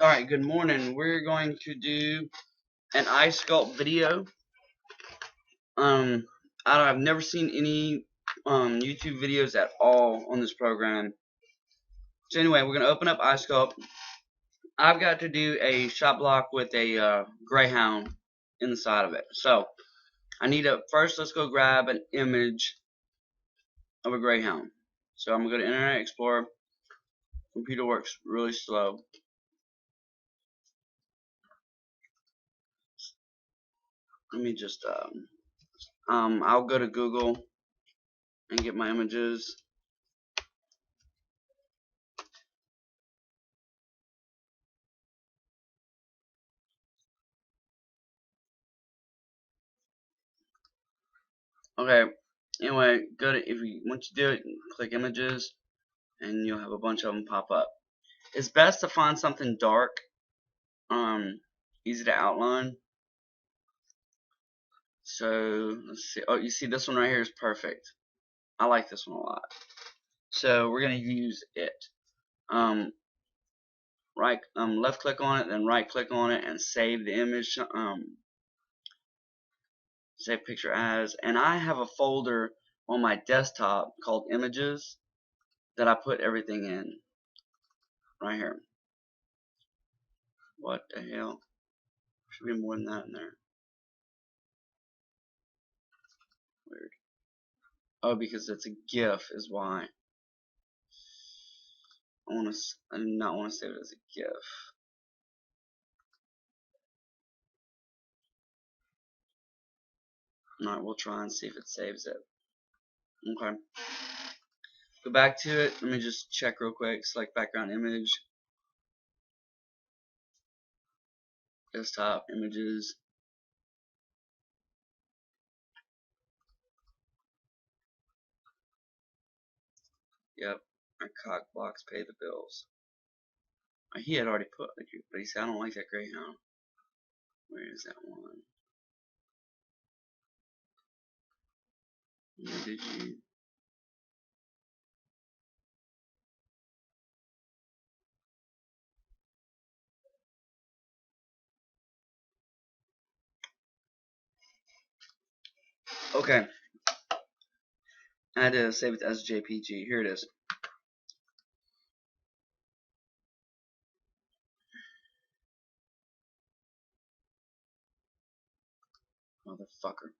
Alright, good morning. We're going to do an isculpt video. Um, I've never seen any YouTube videos at all on this program. So anyway, we're going to open up isculpt. I've got to do a shot block with a greyhound inside of it. So I need to first let's go grab an image of a greyhound. So I'm going to go to Internet Explorer. Computer works really slow. Let me just I'll go to Google and get my images. Okay. Anyway, go to once you do it, click images, and you'll have a bunch of them pop up. It's best to find something dark, easy to outline. So let's see. Oh, you see this one right here is perfect. I like this one a lot. So we're gonna use it. Left click on it, then right click on it, and save the image. Save picture as. And I have a folder on my desktop called Images that I put everything in right here. What the hell? Should be more than that in there. Weird. Oh, because it's a GIF is why. I do not want to save it as a GIF. Alright, we'll try and see if it saves it. Okay. Go back to it. Let me just check real quick. Select background image. Desktop images. Yep. Our cock blocks pay the bills. He had already put, but he said, I don't like that greyhound. Where is that one? Where did you? Okay. I had to save it as JPG. Here it is. Motherfucker.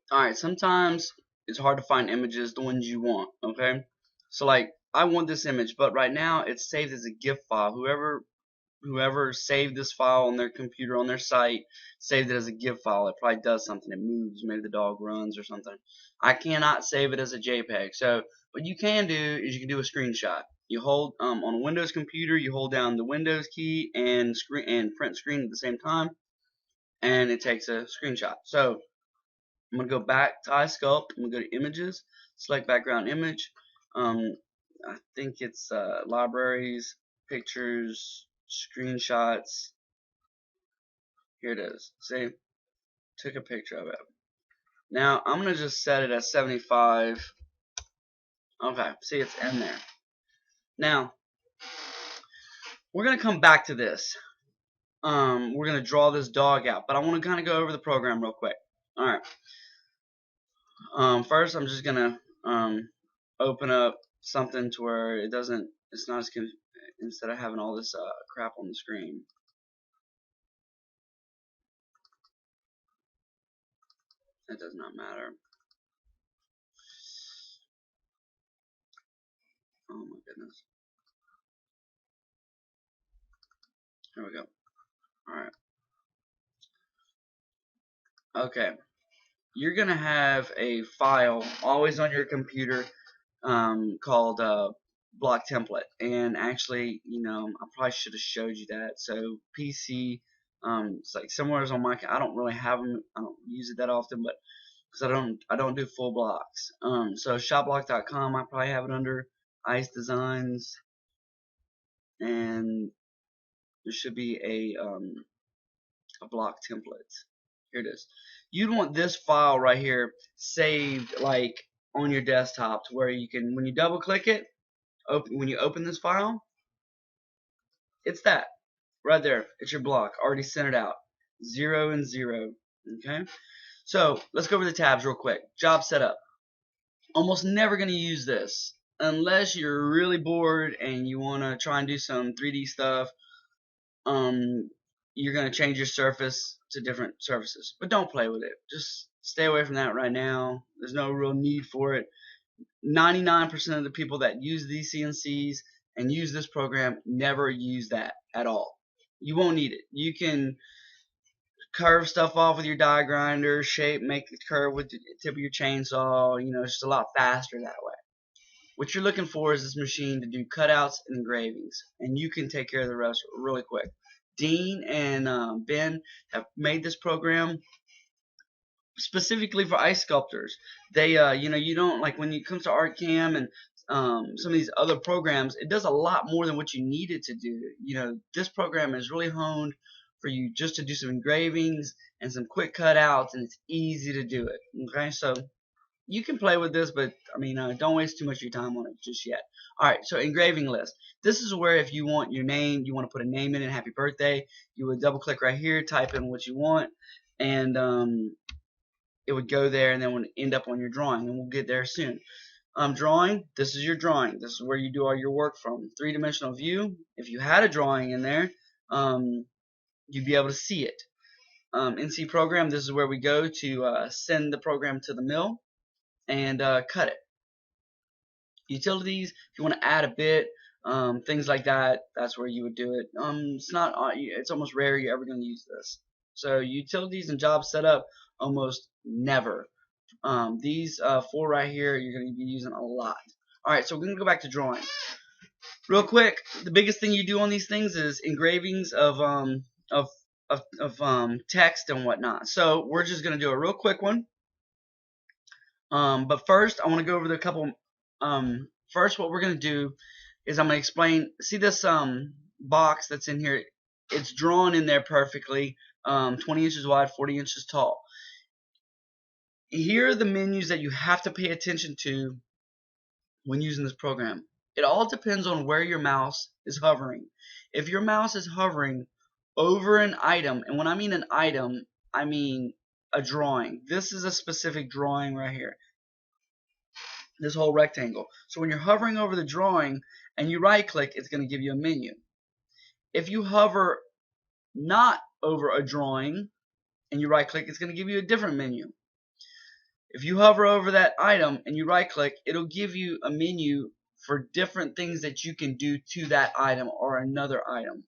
Alright, sometimes it's hard to find images, the ones you want, okay? So like, I want this image, but right now it's saved as a GIF file. Whoever saved this file on their computer, on their site, saved it as a GIF file. It probably does something. It moves, maybe the dog runs or something. I cannot save it as a JPEG. So what you can do is you can do a screenshot. You hold on a Windows computer, you hold down the Windows key and print screen at the same time, and it takes a screenshot. So I'm going to go back to isculpt. I'm going to go to images, select background image. I think it's libraries, pictures, screenshots. Here it is. See? Took a picture of it. Now I'm going to just set it as 75. Okay, see, it's in there. Now, we're going to come back to this. We're going to draw this dog out, but I want to kind of go over the program real quick. Alright. First, I'm just gonna open up something to where it's not as instead of having all this crap on the screen. That does not matter. Oh my goodness. Here we go. Alright. Okay. You're gonna have a file always on your computer called block template, and actually, I probably should have showed you that. So PC, it's like somewhere on my, I don't really have them. I don't use it that often, but because I don't do full blocks. So shopblock.com, I probably have it under Ice Designs, and there should be a block template. Here it is. You'd want this file right here saved like on your desktop to where you can, when you double click it, when you open this file, it's that right there. It's your block already centered out, 0 and 0. Okay. So let's go over the tabs real quick. Job setup. Almost never going to use this unless you're really bored and you want to try and do some 3D stuff. You're going to change your surface to different surfaces, but don't play with it. Just stay away from that right now. There's no real need for it. 99% of the people that use these CNCs and use this program never use that at all. You won't need it. You can curve stuff off with your die grinder, make the curve with the tip of your chainsaw. You know, it's just a lot faster that way. What you're looking for is this machine to do cutouts and engravings, and you can take care of the rest really quick. Dean and Ben have made this program specifically for ice sculptors. They, you know, you don't, like when it comes to ArtCam and some of these other programs, it does a lot more than what you need it to do. You know, this program is really honed for you just to do some engravings and some quick cutouts, and it's easy to do it. Okay, so you can play with this, but I mean, don't waste too much of your time on it just yet. Alright, so engraving list. This is where if you want your name, you want to put a name in it, happy birthday, you would double click right here, type in what you want, and it would go there and then would end up on your drawing, and we'll get there soon. Drawing, this is your drawing. This is where you do all your work from. Three-dimensional view, if you had a drawing in there, you'd be able to see it. NC program, this is where we go to send the program to the mill and cut it. Utilities, if you want to add a bit, things like that, that's where you would do it. It's almost rare you're ever going to use this. So utilities and job setup, almost never. These four right here, you're going to be using a lot. Alright, so we're going to go back to drawing. Real quick, the biggest thing you do on these things is engravings of text and whatnot. So we're just going to do a real quick one. But first, I want to go over the couple. First, what we're going to do is I'm going to explain. See this box that's in here? It's drawn in there perfectly. 20 inches wide, 40 inches tall. Here are the menus that you have to pay attention to when using this program. It all depends on where your mouse is hovering. If your mouse is hovering over an item, and when I mean an item, I mean a drawing. This is a specific drawing right here. This whole rectangle. So when you're hovering over the drawing and you right click, it's going to give you a menu. If you hover not over a drawing and you right click, it's going to give you a different menu. If you hover over that item and you right click, it'll give you a menu for different things that you can do to that item or another item.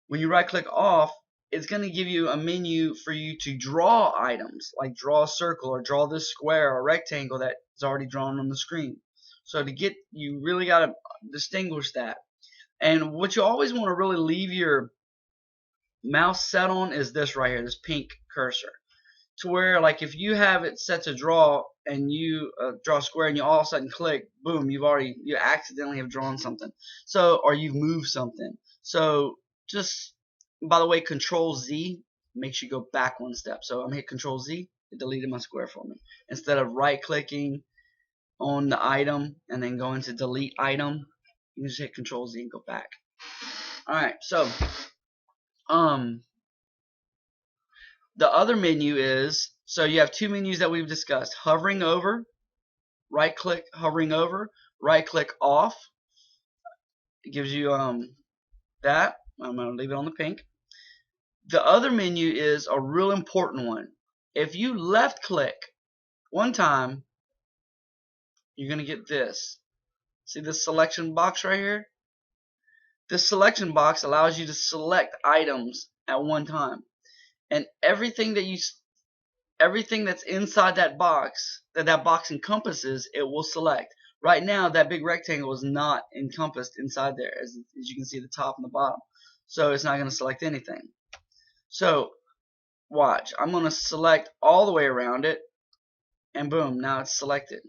When you right click off, it's going to give you a menu for you to draw items, like draw a circle or draw this square or rectangle that is already drawn on the screen. So you really got to distinguish that. And what you always want to really leave your mouse set on is this right here, this pink cursor. To where, like, if you have it set to draw and you draw a square and you all of a sudden click, boom, you accidentally have drawn something. So, or you've moved something. So, just, by the way, Control Z makes you go back one step. So, I'm going to hit Control Z, it deleted my square for me. Instead of right clicking on the item and then going to delete item, you can just hit Control Z and go back. Alright, so, the other menu is, so you have two menus that we've discussed. Hovering over, right click, hovering over, right click off. It gives you that. I'm going to leave it on the pink. The other menu is a real important one. If you left click one time, you're going to get this. See this selection box right here? This selection box allows you to select items at one time. And everything that's inside that box encompasses, it will select. Right now, that big rectangle is not encompassed inside there, as you can see the top and the bottom. So it's not going to select anything. So watch. I'm going to select all the way around it, and boom, now it's selected.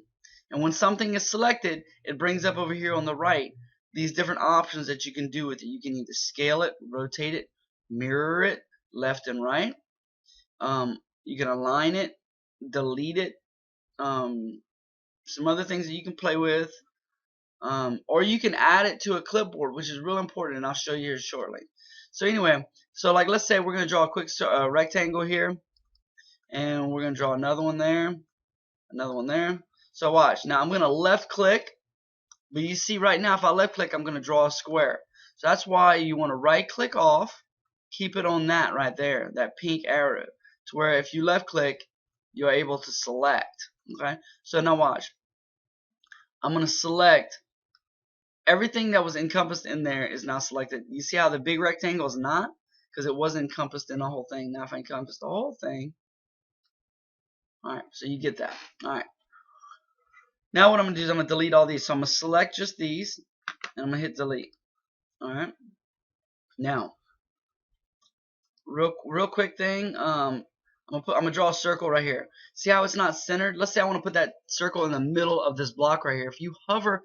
And when something is selected, it brings up over here on the right these different options that you can do with it. You can either scale it, rotate it, mirror it, left and right. You can align it, delete it, some other things that you can play with. Or you can add it to a clipboard, which is real important, and I'll show you here shortly. So anyway, so like let's say we're going to draw a quick rectangle here, and we're going to draw another one there, another one there. So watch. Now I'm going to left click, but you see right now if I left click, I'm going to draw a square. So that's why you want to right click off, keep it on that right there, that pink arrow, to where if you left click, you're able to select. Okay, so now watch. I'm going to select everything that was encompassed in there is now selected. You see how the big rectangle is not? Because it wasn't encompassed in the whole thing. Now if I encompass the whole thing, alright, so you get that. Alright. Now what I'm going to do is I'm going to delete all these. So I'm going to select just these, and I'm going to hit delete. Alright. Now, real quick thing, I'm gonna draw a circle right here. See how it's not centered? Let's say I want to put that circle in the middle of this block right here. If you hover,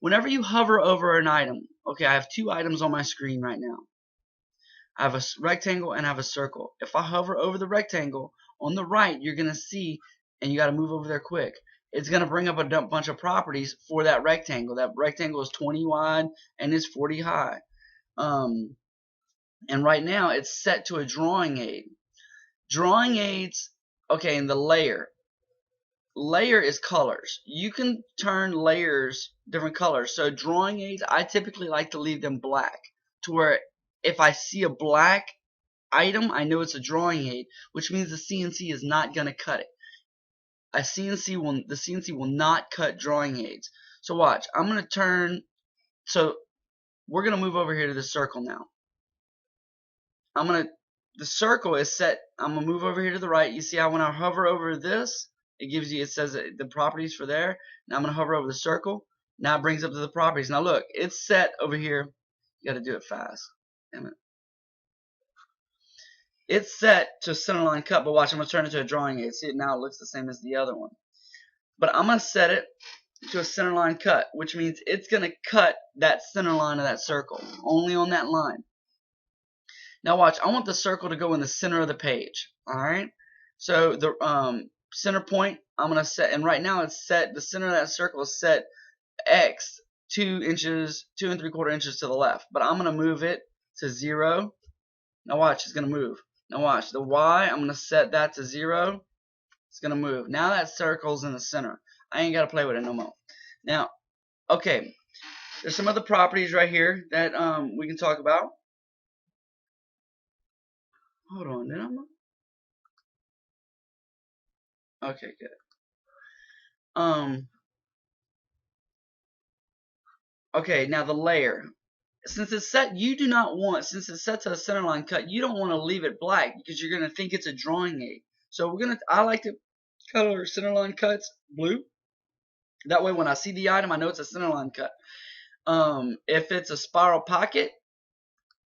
whenever you hover over an item, okay, I have two items on my screen right now. I have a rectangle and I have a circle. If I hover over the rectangle, on the right, you're gonna see, and you gotta move over there quick, it's gonna bring up a bunch of properties for that rectangle. That rectangle is 20 wide and is 40 high. And right now it's set to a drawing aid. Drawing aids, okay, in the layer. Layer is colors. You can turn layers different colors. So drawing aids, I typically like to leave them black, to where if I see a black item, I know it's a drawing aid, which means the CNC is not going to cut it. The CNC will not cut drawing aids. So watch, I'm going to turn, so we're going to move over here to the circle now. The circle is set, I'm going to move over here to the right. You see how when I hover over this, it says the properties for there. Now I'm going to hover over the circle. Now it brings up to the properties. Now look, it's set over here. You got to do it fast. Damn it. It's set to center line cut, but watch, I'm going to turn it to a drawing aid. See, now it looks the same as the other one. But I'm going to set it to a center line cut, which means it's going to cut that center line of that circle, only on that line. Now watch, I want the circle to go in the center of the page. Alright? So the center point, I'm going to set, and right now it's set, the center of that circle is set X 2 inches, 2 3/4 inches to the left. But I'm going to move it to 0. Now watch, it's going to move. Now watch, the Y, I'm going to set that to 0. It's going to move. Now that circle's in the center. I ain't got to play with it no more. Now, okay, there's some other properties right here that we can talk about. Hold on, did I not? Okay, good. Okay, now the layer. Since it's set, since it's set to a center line cut, you don't want to leave it black because you're going to think it's a drawing aid. So I like to color center line cuts blue. That way when I see the item, I know it's a center line cut. If it's a spiral pocket,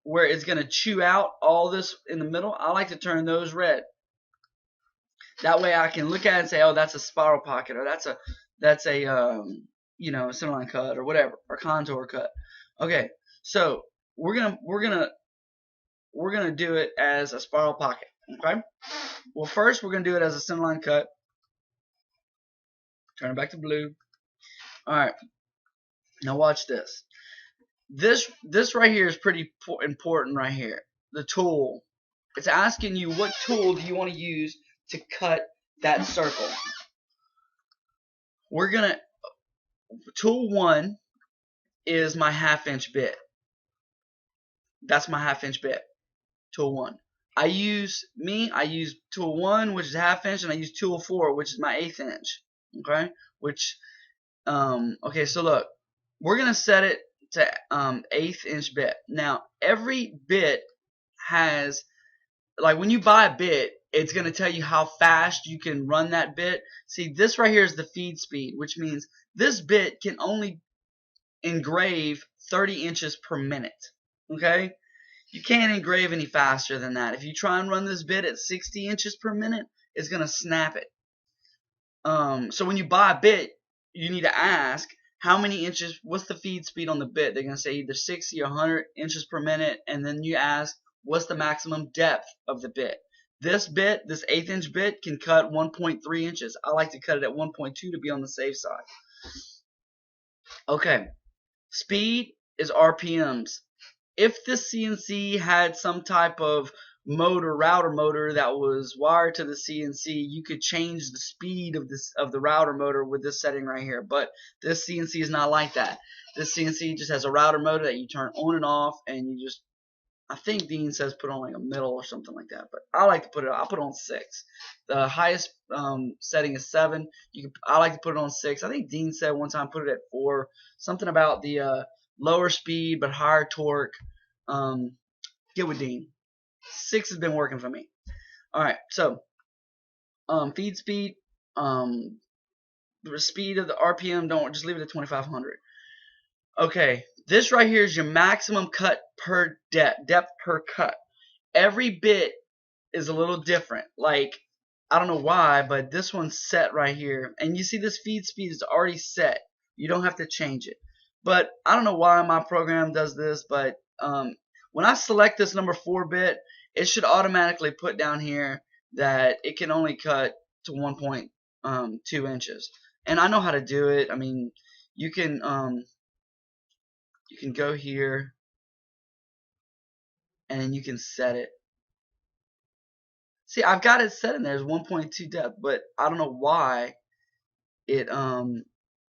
where it's going to chew out all this in the middle, I like to turn those red. That way I can look at it and say, oh, that's a spiral pocket, or that's a you know, center line cut, or whatever, or contour cut. Okay, so we're gonna do it as a spiral pocket. Okay. Well, first we're gonna do it as a center line cut. Turn it back to blue. All right. Now watch this. This right here is pretty important right here. The tool. It's asking you what tool do you want to use to cut that circle. Tool 1 is my 1/2 inch bit. That's my 1/2 inch bit. Tool 1. I use tool 1, which is 1/2 inch, and I use tool 4, which is my 1/8 inch. Okay? Okay, so look. We're going to set it to 1/8 inch bit. Now, every bit has, like when you buy a bit, it's going to tell you how fast you can run that bit. See, this right here is the feed speed, which means this bit can only engrave 30 inches per minute. Okay? You can't engrave any faster than that. If you try and run this bit at 60 inches per minute, it's going to snap it. So when you buy a bit, you need to ask, how many inches, what's the feed speed on the bit? They're going to say either 60 or 100 inches per minute, and then you ask, what's the maximum depth of the bit? This bit, this 1/8 inch bit, can cut 1.3 inches. I like to cut it at 1.2 to be on the safe side. Okay, Speed is RPMs. If the CNC had some type of router motor that was wired to the CNC, you could change the speed of the router motor with this setting right here. But this CNC is not like that. This CNC just has a router motor that you turn on and off, and you just, I think Dean says put on like a middle or something like that, but I like to put it. I'll put it on 6. The highest setting is 7. I like to put it on 6. I think Dean said one time put it at 4. Something about the lower speed but higher torque. Get with Dean. 6 has been working for me. All right, so feed speed, the speed of the RPM. Don't just leave it at 2500. Okay, this right here is your maximum cut per depth per cut. Every bit is a little different. Like, I don't know why, but this one's set right here. And you see this feed speed is already set. You don't have to change it. But I don't know why my program does this, but when I select this number 4 bit, it should automatically put down here that it can only cut to 1.2 inches. And I know how to do it. I mean, you can go here and you can set it. See, I've got it set in there as 1.2 depth, but I don't know why it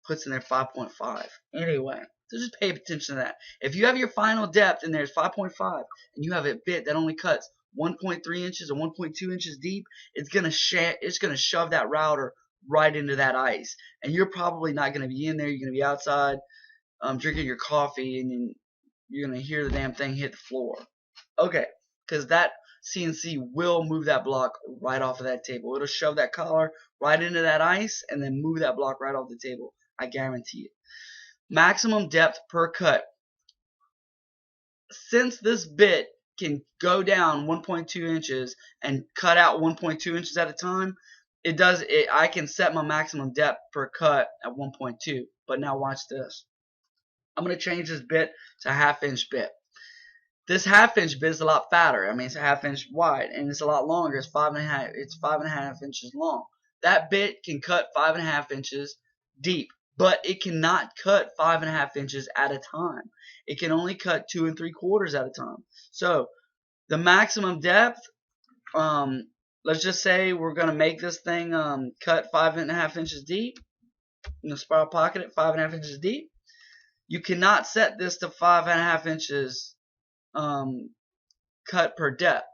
puts in there 5.5. Anyway, so just pay attention to that. If you have your final depth in there is 5.5 and you have a bit that only cuts 1.3 inches or 1.2 inches deep, it's gonna shove that router right into that ice, and you're probably not gonna be in there. You're gonna be outside drinking your coffee, and you're gonna hear the damn thing hit the floor. Okay, because that CNC will move that block right off of that table. It'll shove that collar right into that ice and then move that block right off the table. I guarantee it. Maximum depth per cut. Since this bit can go down 1.2 inches and cut out 1.2 inches at a time, I can set my maximum depth per cut at 1.2. But now watch this. I'm going to change this bit to a 1/2 inch bit. This 1/2 inch bit is a lot fatter. I mean, it's a 1/2 inch wide, and it's a lot longer. It's 5.5. It's 5.5 inches long. That bit can cut 5.5 inches deep, but it cannot cut 5.5 inches at a time. It can only cut 2 3/4 at a time. So the maximum depth, let's just say we're gonna make this thing cut 5.5 inches deep. In the spiral pocket at 5.5 inches deep. You cannot set this to 5.5 inches cut per depth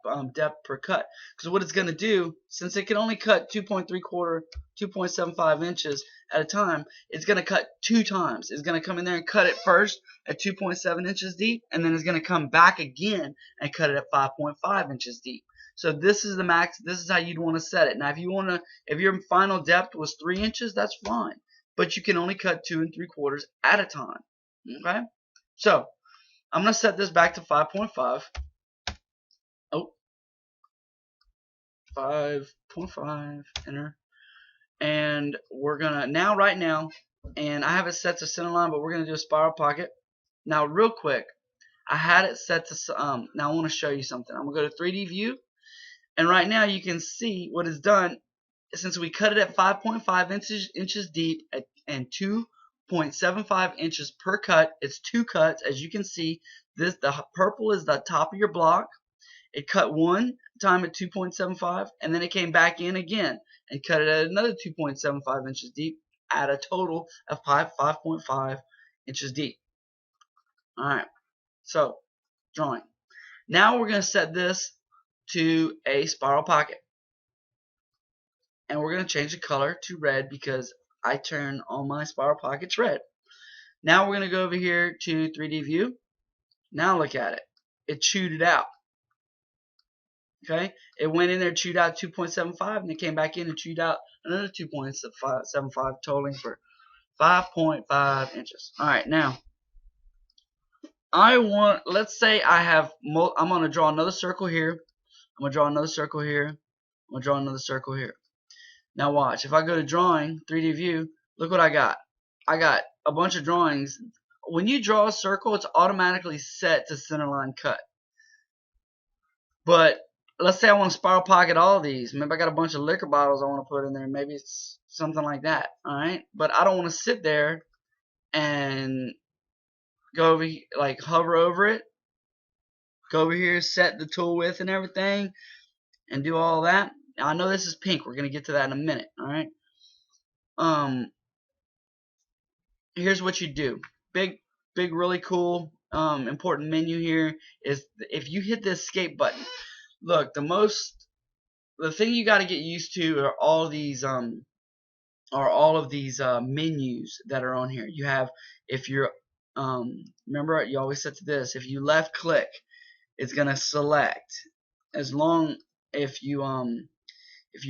per cut, because what it's going to do, since it can only cut 2.75 inches at a time, it's going to cut 2 times. It's going to come in there and cut it first at 2.7 inches deep, and then it's going to come back again and cut it at 5.5 inches deep. So this is the max. This is how you'd want to set it. Now, if your final depth was 3 inches, that's fine, but you can only cut 2 3/4 at a time. Okay, so I'm going to set this back to 5.5. Oh, 5.5, enter. And we're going to, right now, and I have it set to center line, but we're going to do a spiral pocket. Now, real quick, I had it set to, now I want to show you something. I'm going to go to 3D view, and right now you can see what it's done. Since we cut it at 5.5 inches deep and 2.75 inches per cut, it's 2 cuts. As you can see, the purple is the top of your block. It cut one time at 2.75, and then it came back in again and cut it at another 2.75 inches deep at a total of 5.5 inches deep. Alright, so drawing. Now we're going to set this to a spiral pocket. And we're going to change the color to red because I turn all my spiral pockets red. Now we're going to go over here to 3D view. Now look at it. It chewed it out. Okay, it went in there, chewed out 2.75, and it came back in and chewed out another 2.75, totaling for 5.5 inches. All right, now let's say I'm going to draw another circle here. I'm going to draw another circle here. I'm going to draw another circle here. Now watch. If I go to drawing, 3D view, look what I got. I got a bunch of drawings. When you draw a circle, it's automatically set to centerline cut. But let's say I want to spiral pocket all of these. Maybe I got a bunch of liquor bottles I want to put in there. Maybe it's something like that. Alright? But I don't want to sit there and go over, like hover over it, go over here, set the tool width and everything, and do all that. Now I know this is pink. We're gonna get to that in a minute. All right. Here's what you do. Big, really cool, important menu here is if you hit the escape button. Look, the thing you got to get used to are all of these menus that are on here. You have, if you're, remember you always set to this. If you left click, it's gonna select. As long if you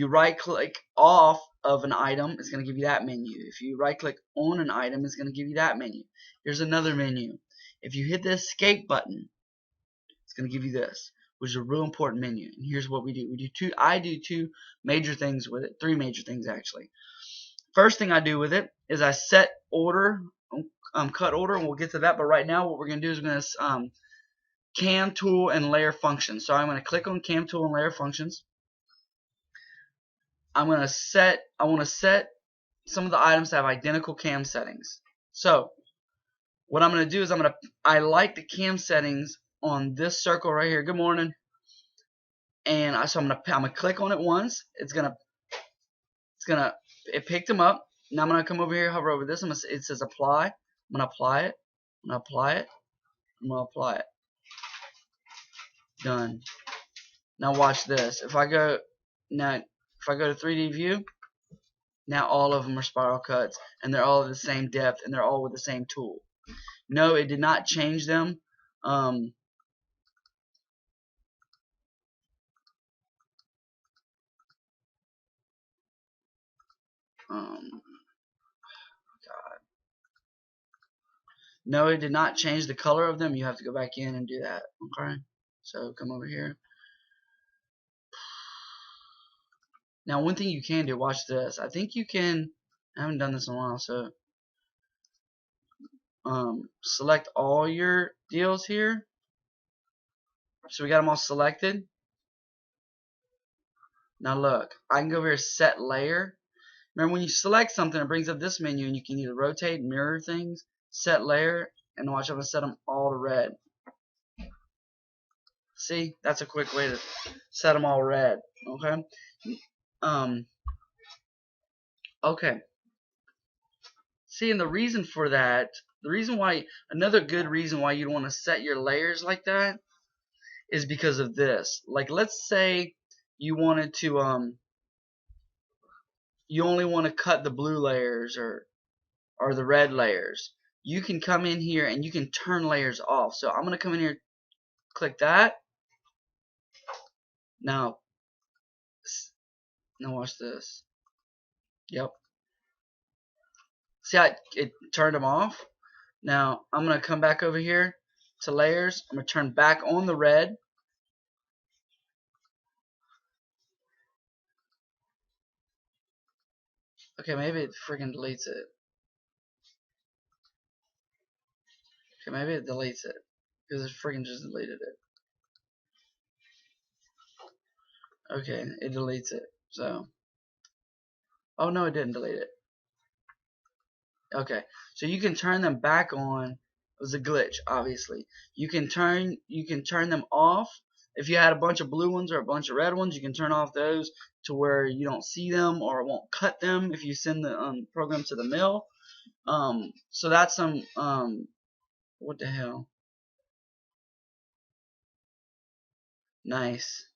right click off of an item, it's going to give you that menu. If you right click on an item, it's going to give you that menu. Here's another menu. If you hit the escape button, it's going to give you this, which is a real important menu. And here's what we do. I do two major things with it, three major things actually. First thing I do with it is I set order, cut order, and we'll get to that. But right now what we're going to do is we're going to cam tool and layer functions. So I'm going to click on cam tool and layer functions. I want to set some of the items to have identical cam settings. So what I'm going to do is I like the cam settings on this circle right here. Good morning. And I'm going to click on it once. It picked them up. Now I'm going to come over here, hover over this. It says apply. I'm going to apply it. I'm going to apply it. I'm going to apply it. Done. Now watch this. If I go to 3D view, now all of them are spiral cuts, and they're all of the same depth, and they're all with the same tool. No, it did not change them. God. No, it did not change the color of them. You have to go back in and do that. Okay? So come over here. Now, one thing you can do, watch this. I think you can, I haven't done this in a while, so select all your deals here. So we got them all selected. Now look, I can go over here, set layer. Remember when you select something, it brings up this menu, and you can either rotate, mirror things, set layer, and watch, I'm going to set them all to red. See, that's a quick way to set them all red. Okay. Okay. See, and the reason for that, another good reason why you'd want to set your layers like that is because of this. Like, let's say you wanted to, you only want to cut the blue layers or the red layers. You can come in here and you can turn layers off. So I'm going to come in here, click that. Now watch this. Yep. See how it turned them off? Now I'm going to come back over here to layers. I'm going to turn back on the red. Okay, maybe it freaking deletes it. Okay, maybe it deletes it. Because it freaking just deleted it. Okay, it deletes it. So, oh no, it didn't delete it. Okay, so you can turn them back on. It was a glitch, obviously. You can turn them off. If you had a bunch of blue ones or a bunch of red ones, you can turn off those to where you don't see them or it won't cut them if you send the program to the mill. So that's some what the hell? Nice.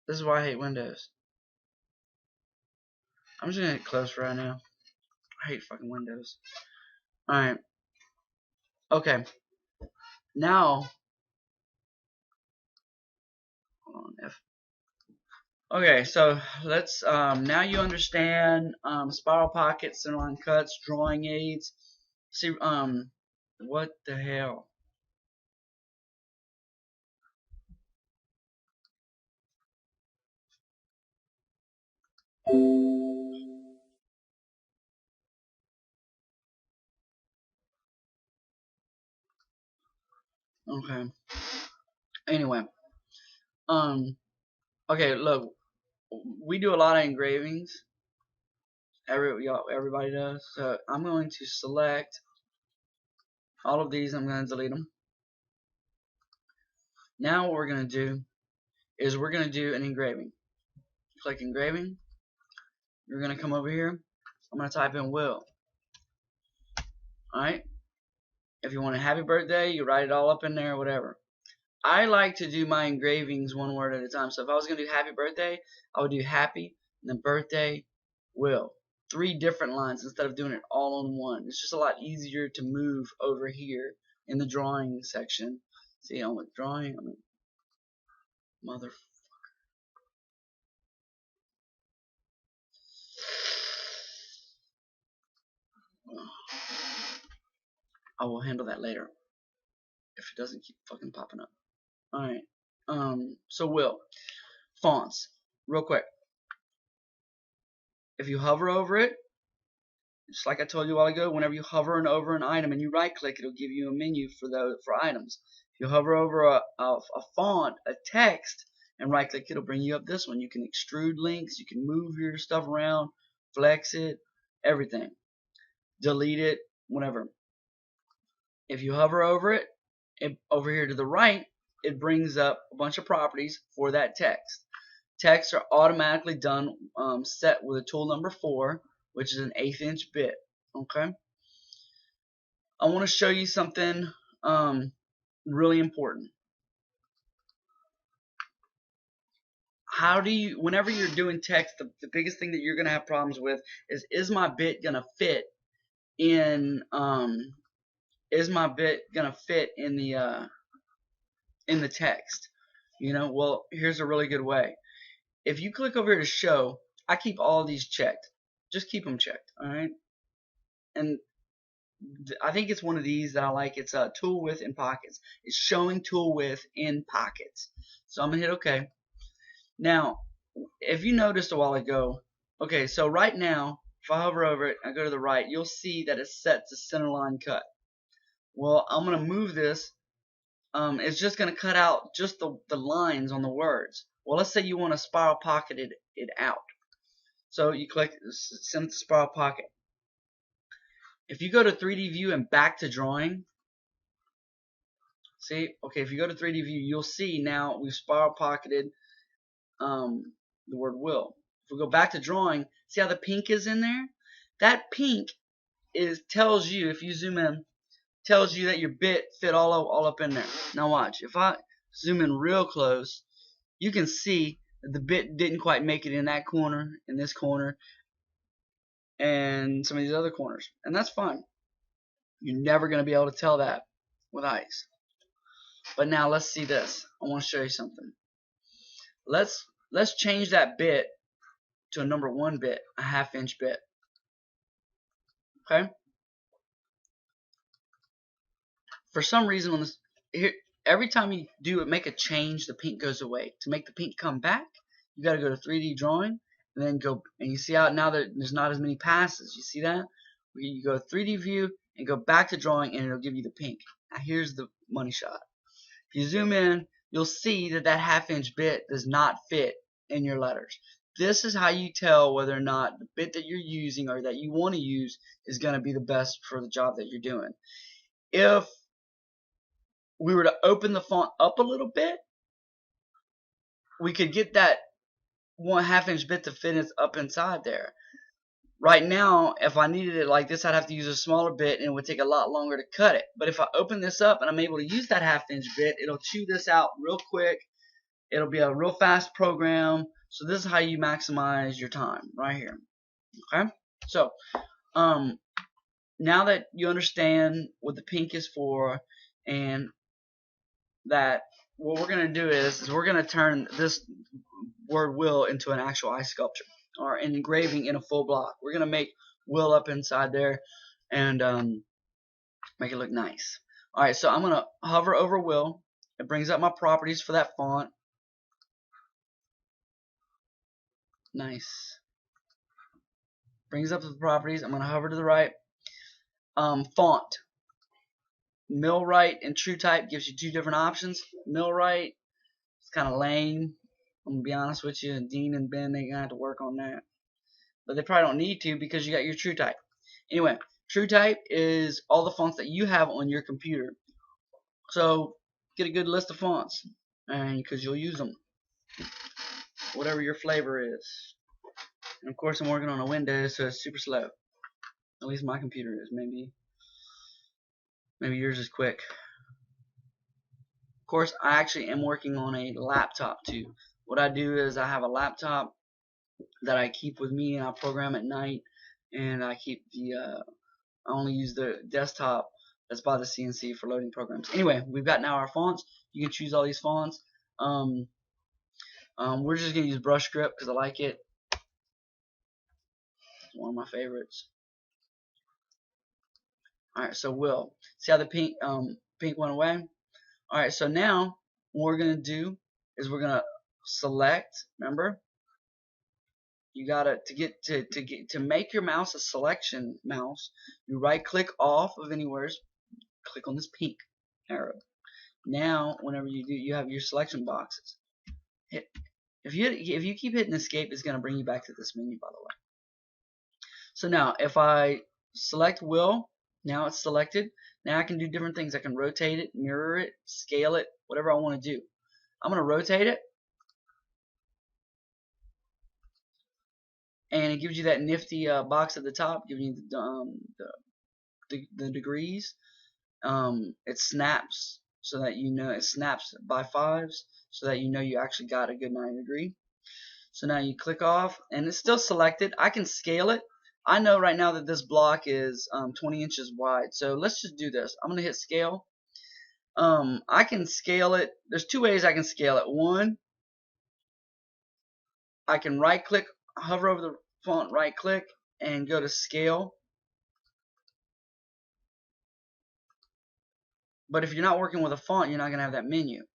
This is why I hate Windows. I'm just gonna hit close right now. I hate fucking Windows. Alright. Okay. Now, hold on, F. Okay, so let's now you understand spiral pockets, inline cuts, drawing aids. See, what the hell? Okay. Anyway, okay, look, we do a lot of engravings, Everybody does. So I'm going to select all of these. I'm going to delete them. Now what we're going to do is we're going to do an engraving. Click engraving. You're going to come over here. I'm going to type in Will. Alright. If you want a happy birthday, you write it all up in there, whatever. I like to do my engravings one word at a time. So if I was going to do happy birthday, I would do happy and then birthday, Will. 3 different lines instead of doing it all on one. It's just a lot easier to move over here in the drawing section. See, I'm with drawing. I mean, mother. I will handle that later if it doesn't keep fucking popping up. Alright. So Will. Fonts. Real quick. If you hover over it, just like I told you a while ago, whenever you hover over an item and you right click, it'll give you a menu for items. If you hover over a font, a text, and right click, it'll bring you up this one. You can extrude links, you can move your stuff around, flex it, everything. Delete it, whatever. If you hover over it, over here to the right, it brings up a bunch of properties for that text. Texts are automatically done, set with a tool number 4, which is an 1/8 inch bit. Okay. I want to show you something really important. How do you, whenever you're doing text, the biggest thing that you're gonna have problems with is my bit gonna fit in the text? You know, well, here's a really good way. If you click over here to show, I keep all of these checked. Just keep them checked, alright? And I think it's one of these that I like. It's tool width in pockets. It's showing tool width in pockets. So I'm going to hit OK. Now, if you noticed a while ago, okay, so right now, if I hover over it, I go to the right, you'll see that it sets the center line cut. Well, I'm going to move this. It's just going to cut out just the lines on the words. Well, let's say you want to spiral pocket it out. So you click send it to spiral pocket. If you go to 3D view and back to drawing, see, okay, if you go to 3D view, you'll see now we've spiral pocketed the word will. If we go back to drawing, see how the pink is in there? That pink tells you, if you zoom in, tells you that your bit fit all up in there. Now watch, if I zoom in real close, you can see that the bit didn't quite make it in that corner, in this corner, and some of these other corners. And that's fine. You're never going to be able to tell that with ice. But now let's see this. I want to show you something. Let's change that bit to a number 1 bit, a 1/2 inch bit. Okay? For some reason on this here, every time you do it, make a change, the pink goes away. To make the pink come back, you got to go to 3D drawing and then go, and you see how now that there's not as many passes. You see that? You go 3D view and go back to drawing, and it'll give you the pink. Now here's the money shot. If you zoom in, you'll see that that 1/2 inch bit does not fit in your letters. This is how you tell whether or not the bit that you're using or that you want to use is going to be the best for the job that you're doing. If we were to open the font up a little bit, we could get that 1/2 inch bit to fit up inside there. Right now, if I needed it like this, I'd have to use a smaller bit and it would take a lot longer to cut it. But if I open this up and I'm able to use that 1/2 inch bit, it'll chew this out real quick. It'll be a real fast program. So this is how you maximize your time right here. Okay? So, now that you understand what the pink is for, and that what we're going to do is we're going to turn this word will into an actual ice sculpture or an engraving in a full block. We're going to make will up inside there and make it look nice. Alright, so I'm going to hover over will. It brings up my properties for that font. Nice. Brings up the properties. I'm going to hover to the right. Font. Milwrite and TrueType gives you 2 different options. Milwrite, it's kind of lame. I'm going to be honest with you. Dean and Ben, they're going to have to work on that. but they probably don't need to because you got your true type. Anyway, true type is all the fonts that you have on your computer. So get a good list of fonts, and because you'll use them, whatever your flavor is. And of course, I'm working on a Windows, so it's super slow. At least my computer is. Maybe yours is quick. Of course, I actually am working on a laptop too. What I do is I have a laptop that I keep with me, and I program at night, and I keep I only use the desktop that's by the CNC for loading programs. Anyway, we've got now our fonts. You can choose all these fonts. We're just gonna use brush script because I like it. It's one of my favorites. Alright, so Will. See how the pink went away? Alright, so now what we're gonna do is we're gonna select, remember? You gotta to make your mouse a selection mouse, you right click off of anywhere, click on this pink arrow. Now whenever you do, you have your selection boxes. If you keep hitting escape, it's gonna bring you back to this menu, by the way. So now if I select Will, now it's selected. Now I can do different things. I can rotate it, mirror it, scale it, whatever I want to do. I'm going to rotate it, and it gives you that nifty box at the top, giving you the degrees. It snaps so that you know it snaps by 5s, so that you know you actually got a good 90 degree. So now you click off, and it's still selected. I can scale it. I know right now that this block is 20 inches wide. So let's just do this. I'm going to hit scale. I can scale it. There's two ways I can scale it. One, I can right click, hover over the font, right click, and go to scale. But if you're not working with a font, you're not going to have that menu.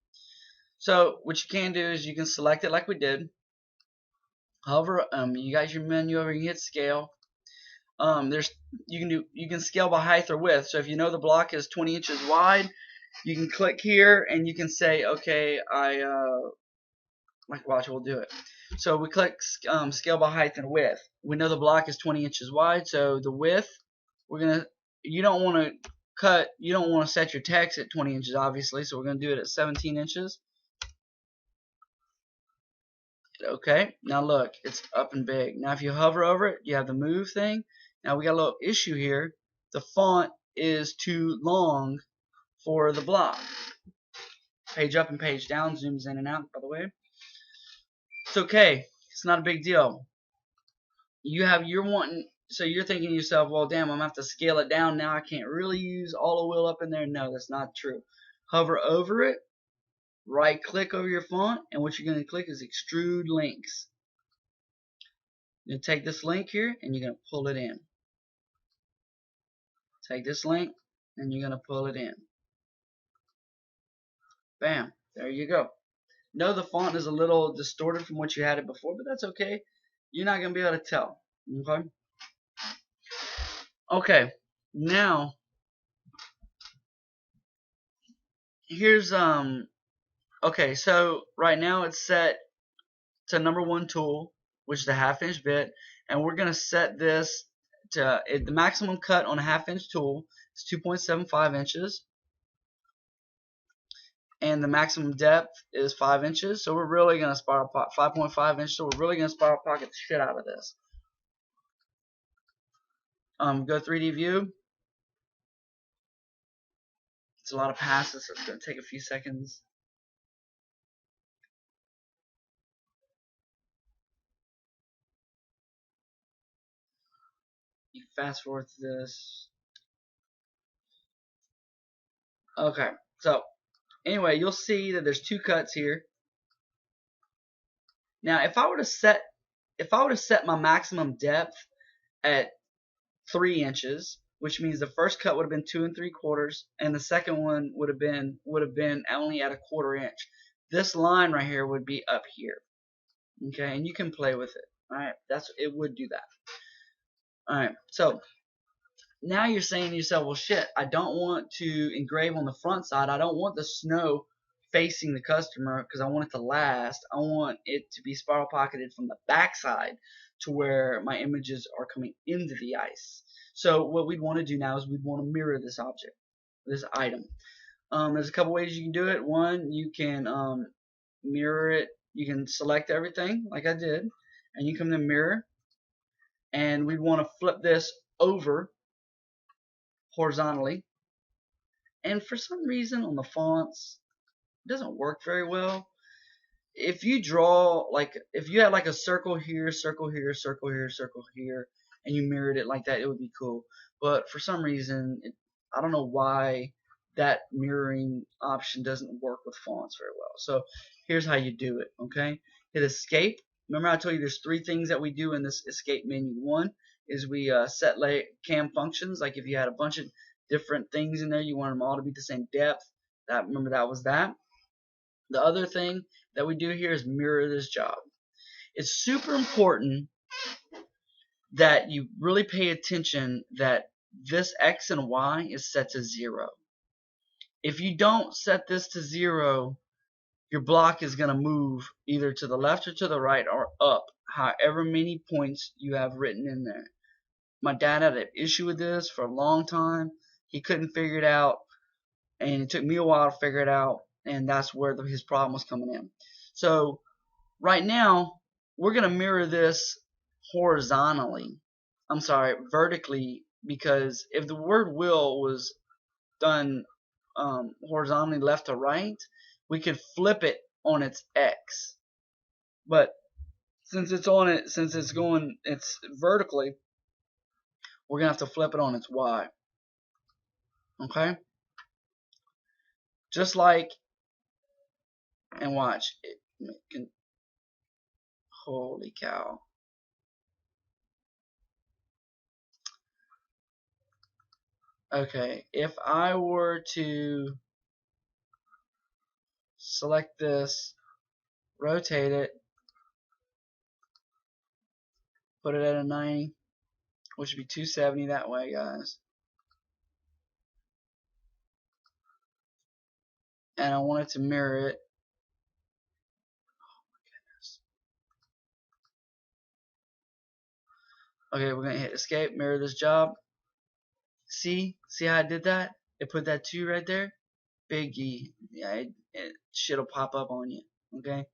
So what you can do is you can select it like we did. Hover, you got your menu over, you hit scale. You can scale by height or width. So if you know the block is 20 inches wide, you can click here and you can say, okay, watch, we'll do it. So we click scale by height and width. We know the block is 20 inches wide, so the width, you don't want to set your text at 20 inches, obviously, so we're going to do it at 17 inches. Okay, now look, it's up and big. Now if you hover over it, you have the move thing. Now we got a little issue here. The font is too long for the block. Page up and page down zooms in and out, by the way. It's okay. It's not a big deal. So you're thinking to yourself, well, damn, I'm going to have to scale it down now. I can't really use all the will up in there. No, that's not true. Hover over it. Right click over your font, and what you're going to click is extrude links. You're going to take this link here and you're going to pull it in. Take this link and you're going to pull it in. Bam, there you go. No, the font is a little distorted from what you had it before, but that's okay. You're not going to be able to tell. Okay? Okay, now here's okay, so right now it's set to number 1 tool, which is the 1/2 inch bit, and we're going to set this to the maximum cut on a 1/2 inch tool is 2.75 inches, and the maximum depth is 5 inches. So we're really going to 5.5 inches. So we're really going to spiral pocket the shit out of this. Go 3D view. It's a lot of passes, so it's going to take a few seconds. You fast forward to this. Okay, so anyway, you'll see that there's 2 cuts here. Now, if I were to set my maximum depth at 3 inches, which means the first cut would have been 2 3/4, and the second one would have been only at 1/4 inch. This line right here would be up here. Okay, and you can play with it. All right, it would do that. All right, so now you're saying to yourself, well, shit, I don't want to engrave on the front side. I don't want the snow facing the customer because I want it to last. I want it to be spiral pocketed from the back side to where my images are coming into the ice. So what we'd want to do now is we'd want to mirror this object, this item. There's a couple ways you can do it. One, you can mirror it. You can select everything like I did, and you come to mirror, and we'd want to flip this over horizontally. And for some reason on the fonts, it doesn't work very well. If you draw, like, if you had like a circle here, circle here, circle here, circle here, and you mirrored it like that, it would be cool. But for some reason, I don't know why that mirroring option doesn't work with fonts very well. So here's how you do it, okay? Hit escape. Remember I told you there's three things that we do in this escape menu. One is we set cam functions, like if you had a bunch of different things in there, you want them all to be the same depth. Remember that was that. The other thing that we do here is mirror this job. It's super important that you really pay attention that this X and Y is set to 0. If you don't set this to 0, your block is going to move either to the left or to the right or up, however many points you have written in there. My dad had an issue with this for a long time. He couldn't figure it out, and it took me a while to figure it out, and that's where his problem was coming in. So right now, we're going to mirror this horizontally. I'm sorry, vertically, because if the word will was done horizontally left to right, we could flip it on its X. But since it's vertically, we're going to have to flip it on its Y. Okay? Just like, and watch, holy cow. Okay, if I were to select this, rotate it, put it at a 90, which would be 270 that way, guys. And I want it to mirror it. Oh my goodness. Okay, we're going to hit escape, mirror this job. See how I did that? It put that 2 right there. Big E. Yeah, shit'll pop up on you. Okay?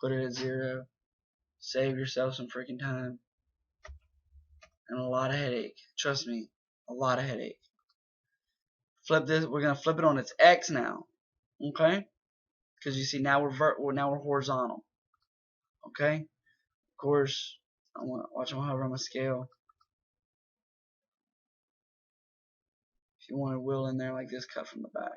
Put it at 0. Save yourself some freaking time. And a lot of headache. Trust me. A lot of headache. Flip this. We're going to flip it on its X now. Okay? Because you see, now we're horizontal. Okay? Of course, I want to watch hover on my scale. If you want a wheel in there like this, cut from the back.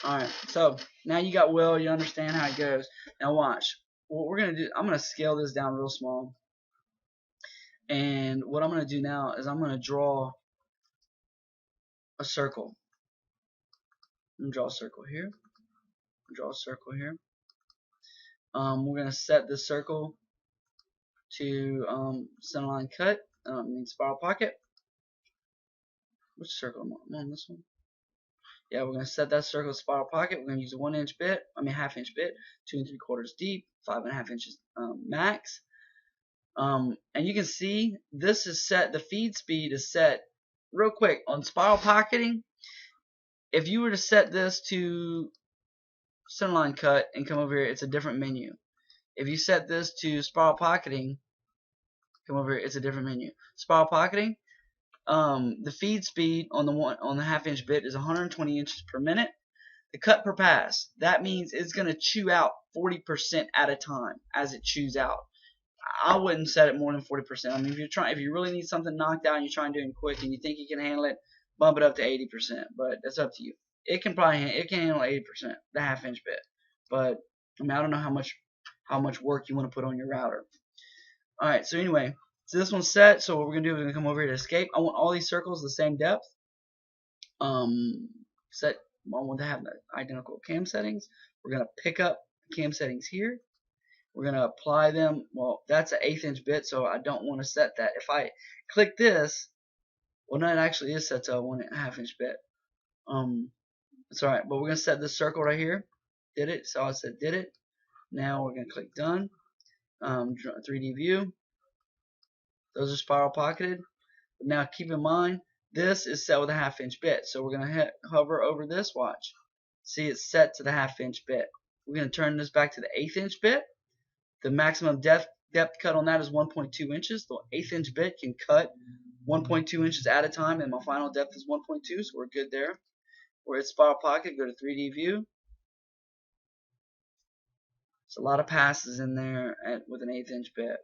Alright, so now you got will, you understand how it goes. Now watch. What we're going to do, I'm going to scale this down real small. And what I'm going to do now is I'm going to draw a circle. I'm going to draw a circle here. Draw a circle here. We're going to set the circle to centerline cut. Spiral pocket. Which circle am I on? This one? Yeah, we're going to set that circle to spiral pocket. We're going to use a 1-inch bit, half-inch bit, 2 3/4 deep, 5.5 inches max. And you can see this is set, the feed speed is set real quick. On spiral pocketing, if you were to set this to centerline cut and come over here, it's a different menu. If you set this to spiral pocketing, come over here, it's a different menu. Spiral pocketing, the feed speed on the half-inch bit is 120 inches per minute. The cut per pass, that means it's going to chew out 40% at a time as it chews out. I wouldn't set it more than 40%. I mean, if you really need something knocked out and you're trying to do it quick and you think you can handle it, bump it up to 80%. But that's up to you. It can handle 80%, the half-inch bit. But I mean, I don't know how much work you want to put on your router. All right. So anyway, so this one's set. So what we're gonna do is we're gonna come over here to escape. I want all these circles the same depth. I want to have the identical cam settings. We're gonna pick up cam settings here. We're going to apply them. Well, that's an 1/8 inch bit, so I don't want to set that. If I click this, Well, no, it actually is set to a 1.5 inch bit. It's alright, but we're gonna set this circle right here. Did it? So I said did it. Now we're gonna click done. 3D view. Those are spiral pocketed. But now keep in mind, this is set with a 1/2 inch bit. So we're gonna hover over this. Watch. See, it's set to the 1/2 inch bit. We're gonna turn this back to the 1/8 inch bit. The maximum depth cut on that is 1.2 inches. The 1/8 inch bit can cut 1.2 inches at a time, and my final depth is 1.2, so we're good there. We're at spiral pocket. Go to 3D view. It's a lot of passes in there with an 1/8 inch bit.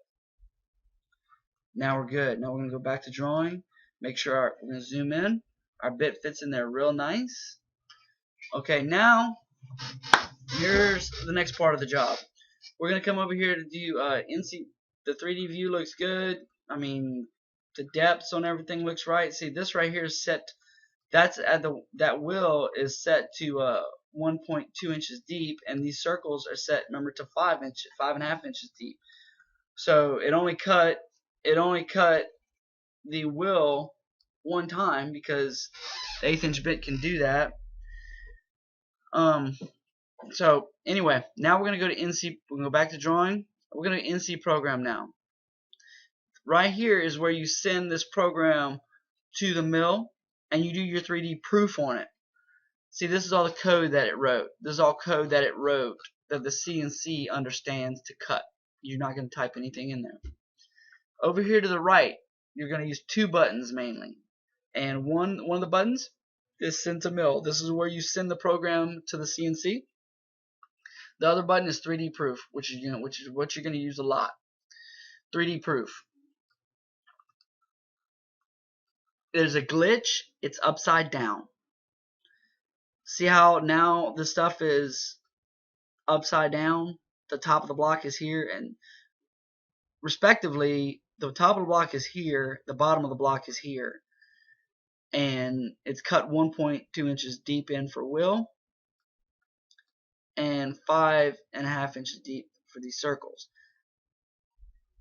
Now we're good. Now we're going to go back to drawing. Make sure we're going to zoom in. Our bit fits in there real nice. Okay, now here's the next part of the job. We're going to come over here to do NC. The 3D view looks good. I mean, the depths on everything looks right. See, this right here is set. That's at that wheel is set to 1.2 inches deep, and these circles are set, remember, to 5.5 inches deep. So it only cut the wheel one time because the 1/8 inch bit can do that. So anyway, now we're gonna go to NC. We're gonna go back to drawing. We're gonna NC program now. Right here is where you send this program to the mill and you do your 3D proof on it. See, this is all the code that it wrote. This is all code that it wrote that the CNC understands to cut. You're not going to type anything in there. Over here to the right, you're going to use 2 buttons mainly. And one of the buttons is send to mill. This is where you send the program to the CNC. The other button is 3D proof, which is what you're going to use a lot. 3D proof. There's a glitch. It's upside down. See how now the stuff is upside down? The top of the block is here, and respectively, the top of the block is here, the bottom of the block is here, and it's cut 1.2 inches deep in for wheel, and 5.5 inches deep for these circles.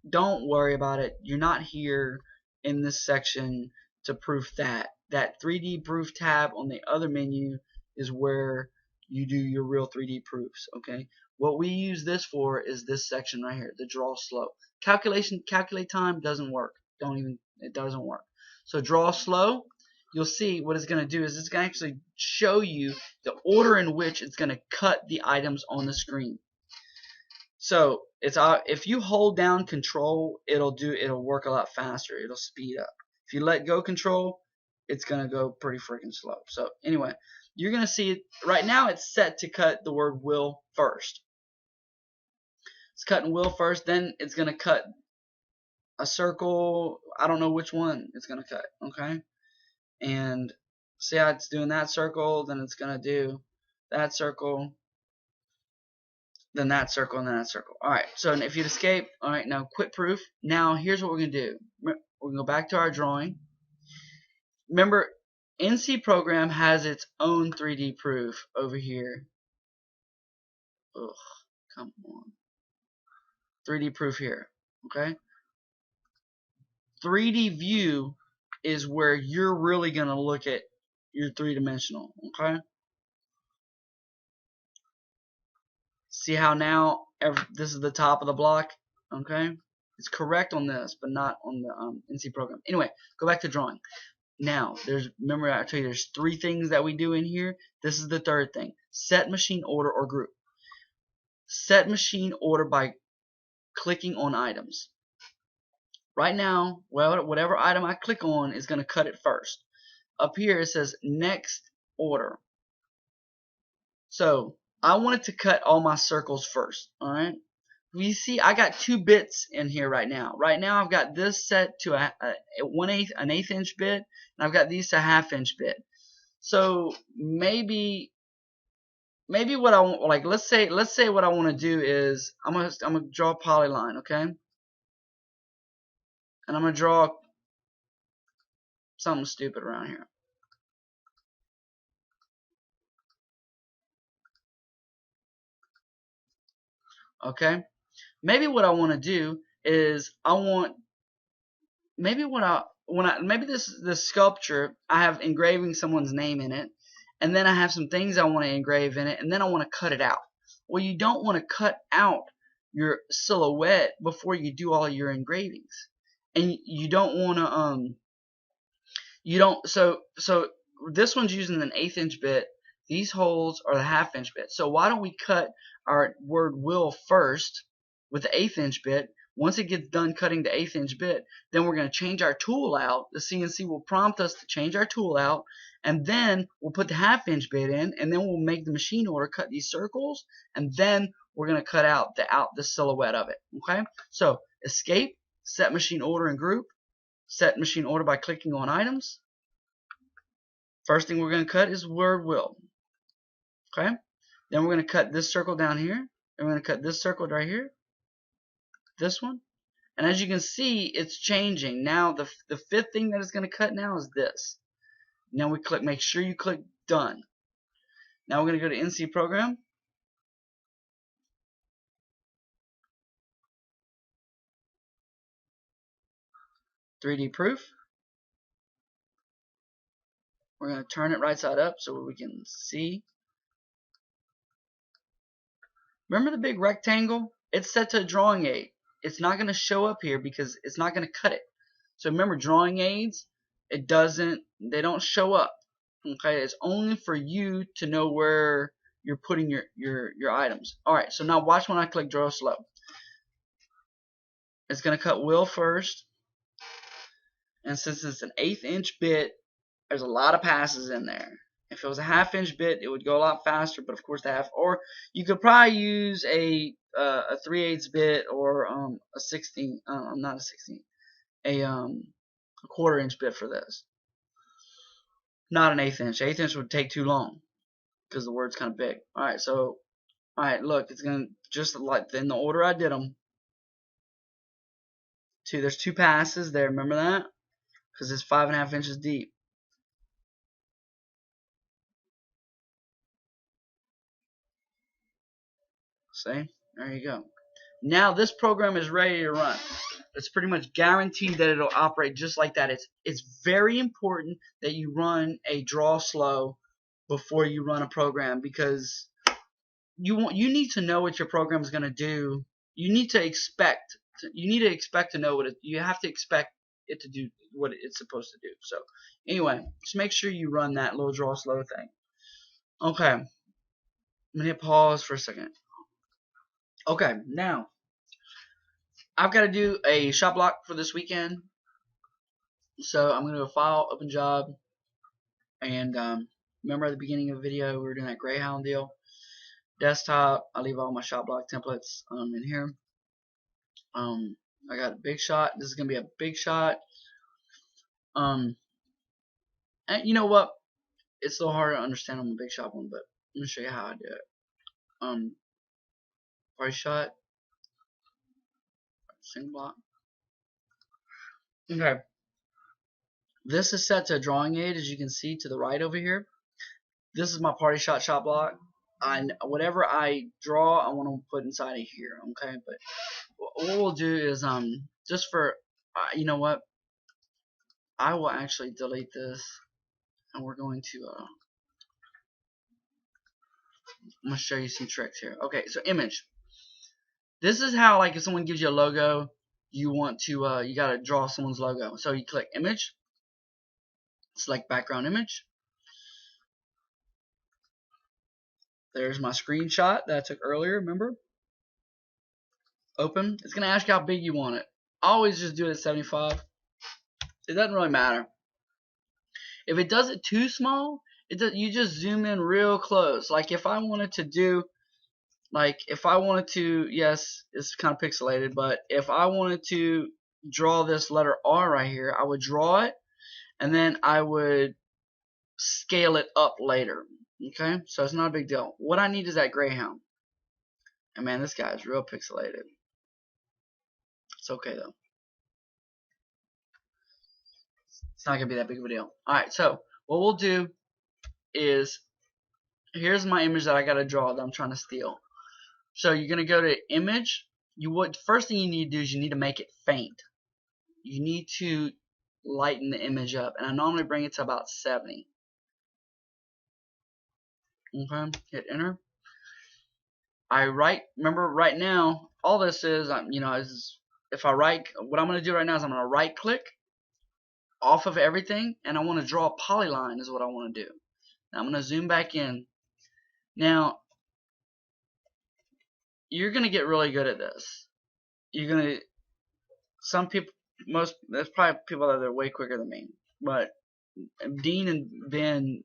Don't worry about it. You're not here in this section to proof that. That 3D proof tab on the other menu is where you do your real 3D proofs, okay? What we use this for is this section right here, the draw slow. Calculate time doesn't work. It doesn't work. So draw slow, you'll see what it's going to do is it's going to actually show you the order in which it's going to cut the items on the screen. So it's if you hold down control, it'll work a lot faster. It'll speed up. If you let go control, it's going to go pretty freaking slow. So anyway, you're going to see right now it's set to cut the word will first. It's cutting will first, then it's going to cut a circle. I don't know which one it's going to cut, okay? And see how it's doing that circle, then it's going to do that circle, then that circle, and then that circle. Alright, so if you'd escape, alright, now quit proof. Now here's what we're going to do. We're going to go back to our drawing. Remember, NC program has its own 3D proof over here. Ugh, come on. 3D proof here, okay? 3D view is where you're really going to look at your 3-dimensional, okay? See how now this is the top of the block, okay? It's correct on this, but not on the NC program. Anyway, go back to drawing. Now, remember I told you there's 3 things that we do in here. This is the 3rd thing. Set machine order or group. Set machine order by clicking on items. Right now, whatever item I click on is going to cut it first. Up here it says next order. So I wanted to cut all my circles first. Alright. You see I got 2 bits in here right now. Right now I've got this set to an 1/8 inch bit, and I've got these to 1/2 inch bit. So maybe what I want, like let's say what I want to do is I'm gonna draw a polyline, okay? And I'm gonna draw something stupid around here. Okay? Maybe what I want to do is maybe this sculpture, I have engraving someone's name in it, and then I have some things I want to engrave in it, and then I want to cut it out. Well, you don't want to cut out your silhouette before you do all your engravings, and you don't want to you don't so this one's using an 1/8 inch bit. These holes are the 1/2 inch bit. So why don't we cut our word will first with the 1/8 inch bit? Once it gets done cutting the 1/8 inch bit, then we're going to change our tool out. The CNC will prompt us to change our tool out, and then we'll put the 1/2 inch bit in, and then we'll make the machine order cut these circles, and then we're going to cut out the silhouette of it. Okay? So escape, set machine order and group, set machine order by clicking on items. First thing we're going to cut is word will. Okay? Then we're going to cut this circle down here, and we're going to cut this circle right here, this one, and as you can see, it's changing. Now the 5th thing that it's going to cut now is this. Now we click, make sure you click done. Now we're going to go to NC program, .3D proof. We're going to turn it right side up so we can see. Remember the big rectangle? It's set to a drawing aid. It's not going to show up here because it's not going to cut it. So remember, drawing aids, they don't show up. Okay, it's only for you to know where you're putting your items. Alright, so now watch when I click draw slow. It's going to cut will first. And since it's an 1/8 inch bit, there's a lot of passes in there. If it was a 1/2 inch bit, it would go a lot faster, but of course or you could probably use a 3/8 bit or a 16, not a 16, a 1/4 inch bit for this. Not an 1/8 inch. 1/8 inch would take too long because the word's kind of big. Alright, so look, it's gonna just like in the order I did them. There's 2 passes there. Remember that? Because it's 5.5 inches deep. See? There you go. Now this program is ready to run. It's pretty much guaranteed that it'll operate just like that. It's very important that you run a draw slow before you run a program, because you need to know what your program is going to do. You need to expect to know what you have to expect it to do what it's supposed to do. So anyway, just make sure you run that little draw slow thing. Okay, I'm gonna hit pause for a second. Okay, now I've got to do a shop block for this weekend, so I'm gonna go file, open job, and remember at the beginning of the video we were doing that Greyhound deal. Desktop, I leave all my shop block templates in here. I got a big shot. This is gonna be a big shot. And you know what? It's a little harder to understand on the big shot one, but I'm gonna show you how I do it. Party shot, single block. Okay. This is set to a drawing aid, as you can see to the right over here. This is my party shot block. Whatever I draw, I want to put inside of here. Okay, but what we'll do is just for you know what, I will actually delete this, and we're going to I'm gonna show you some tricks here. Okay, so image. This is how, like, if someone gives you a logo, you want to you gotta draw someone's logo. So you click image, select background image. There's my screenshot that I took earlier, remember? Open. It's gonna ask you how big you want it. I always just do it at 75. It doesn't really matter. If it does it too small, you just zoom in real close. Like if I wanted to, yes, it's kind of pixelated, but if I wanted to draw this letter R right here, I would draw it, and then I would scale it up later. Okay, so it's not a big deal. What I need is that Greyhound. And man, this guy is real pixelated. It's okay though. It's not gonna be that big of a deal. Alright, so what we'll do is, here's my image that I gotta draw that I'm trying to steal. So you're gonna go to image. First thing you need to do is you need to make it faint. You need to lighten the image up, and I normally bring it to about 70. Okay, hit enter. Remember right now, all this is, if I what I'm going to do right now is I'm going to right click off of everything, and I want to draw a polyline is what I want to do. Now I'm going to zoom back in. Now, you're going to get really good at this. There's probably people that are way quicker than me, but Dean and Ben,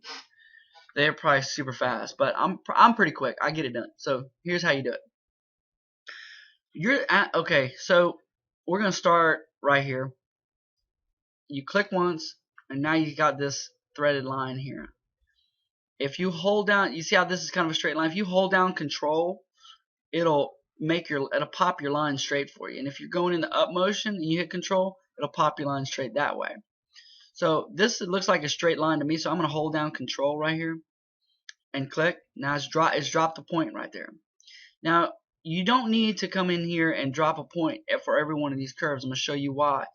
they're probably super fast, but I'm pretty quick. I get it done. So here's how you do it. Okay, so we're gonna start right here. You click once, and now you got this threaded line here. If you hold down, you see how this is kind of a straight line. If you hold down Control, it'll pop your line straight for you. And if you're going in the up motion and you hit Control, it'll pop your line straight that way. So this looks like a straight line to me, so I'm going to hold down Control right here and click. Now it's dropped the point right there. Now you don't need to come in here and drop a point for every one of these curves. I'm going to show you why.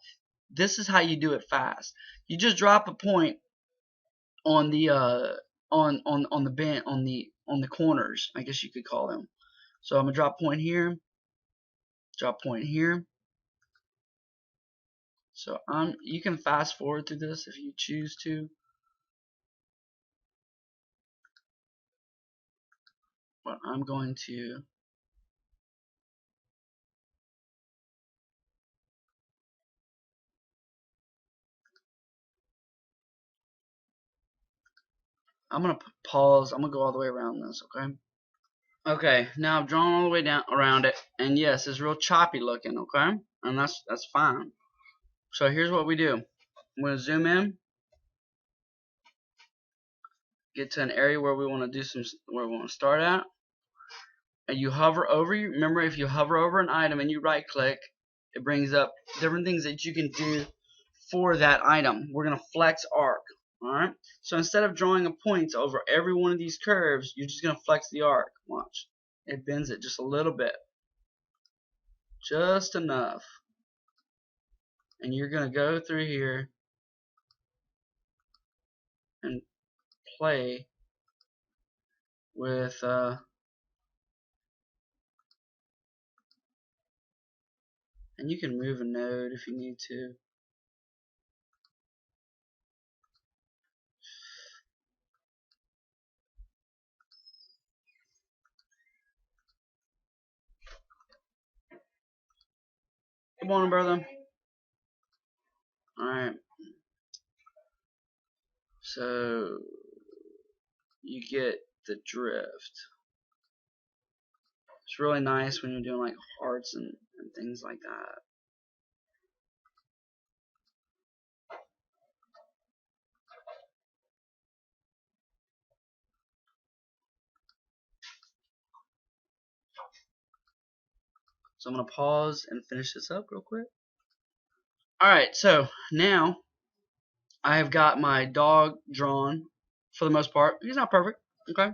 This is how you do it fast. You just drop a point on the on the corners, I guess you could call them. So I'm gonna drop point here, drop point here. So you can fast forward through this if you choose to. But I'm going to pause. I'm gonna go all the way around this, okay? Okay, now I've drawn all the way down around it, and yes, it's real choppy looking, okay? And that's fine. So here's what we do. I'm gonna zoom in, get to an area where we want to start at, and you hover over. Remember, if you hover over an item and you right click, it brings up different things that you can do for that item. We're gonna flex arc. Alright, so instead of drawing a point over every one of these curves, you're just going to flex the arc. Watch. It bends it just a little bit. Just enough. And you're going to go through here and play with and you can move a node if you need to. Good morning, brother. Alright. So you get the drift. It's really nice when you're doing like hearts and things like that. So I'm going to pause and finish this up real quick. Alright, so now I have got my dog drawn for the most part. He's not perfect, okay?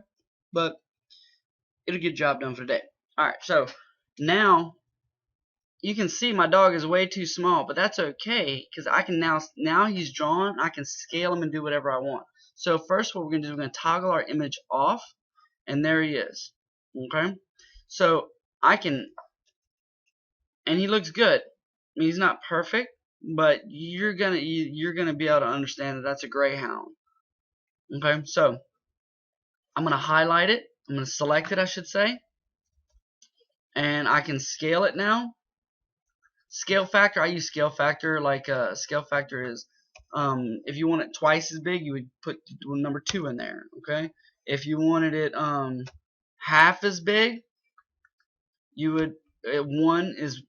But it'll get the job done for the day. Alright, so now you can see my dog is way too small, but that's okay because I can now he's drawn, I can scale him and do whatever I want. So first what we're going to do, we're going to toggle our image off, and there he is. Okay? So and he looks good. I mean, he's not perfect, but you're gonna be able to understand that that's a greyhound. Okay, so I'm gonna highlight it. I'm gonna select it, I should say, and I can scale it now. Scale factor, I use scale factor. Like scale factor is if you want it twice as big, you would put number 2 in there. Okay, if you wanted it half as big, you would 1 is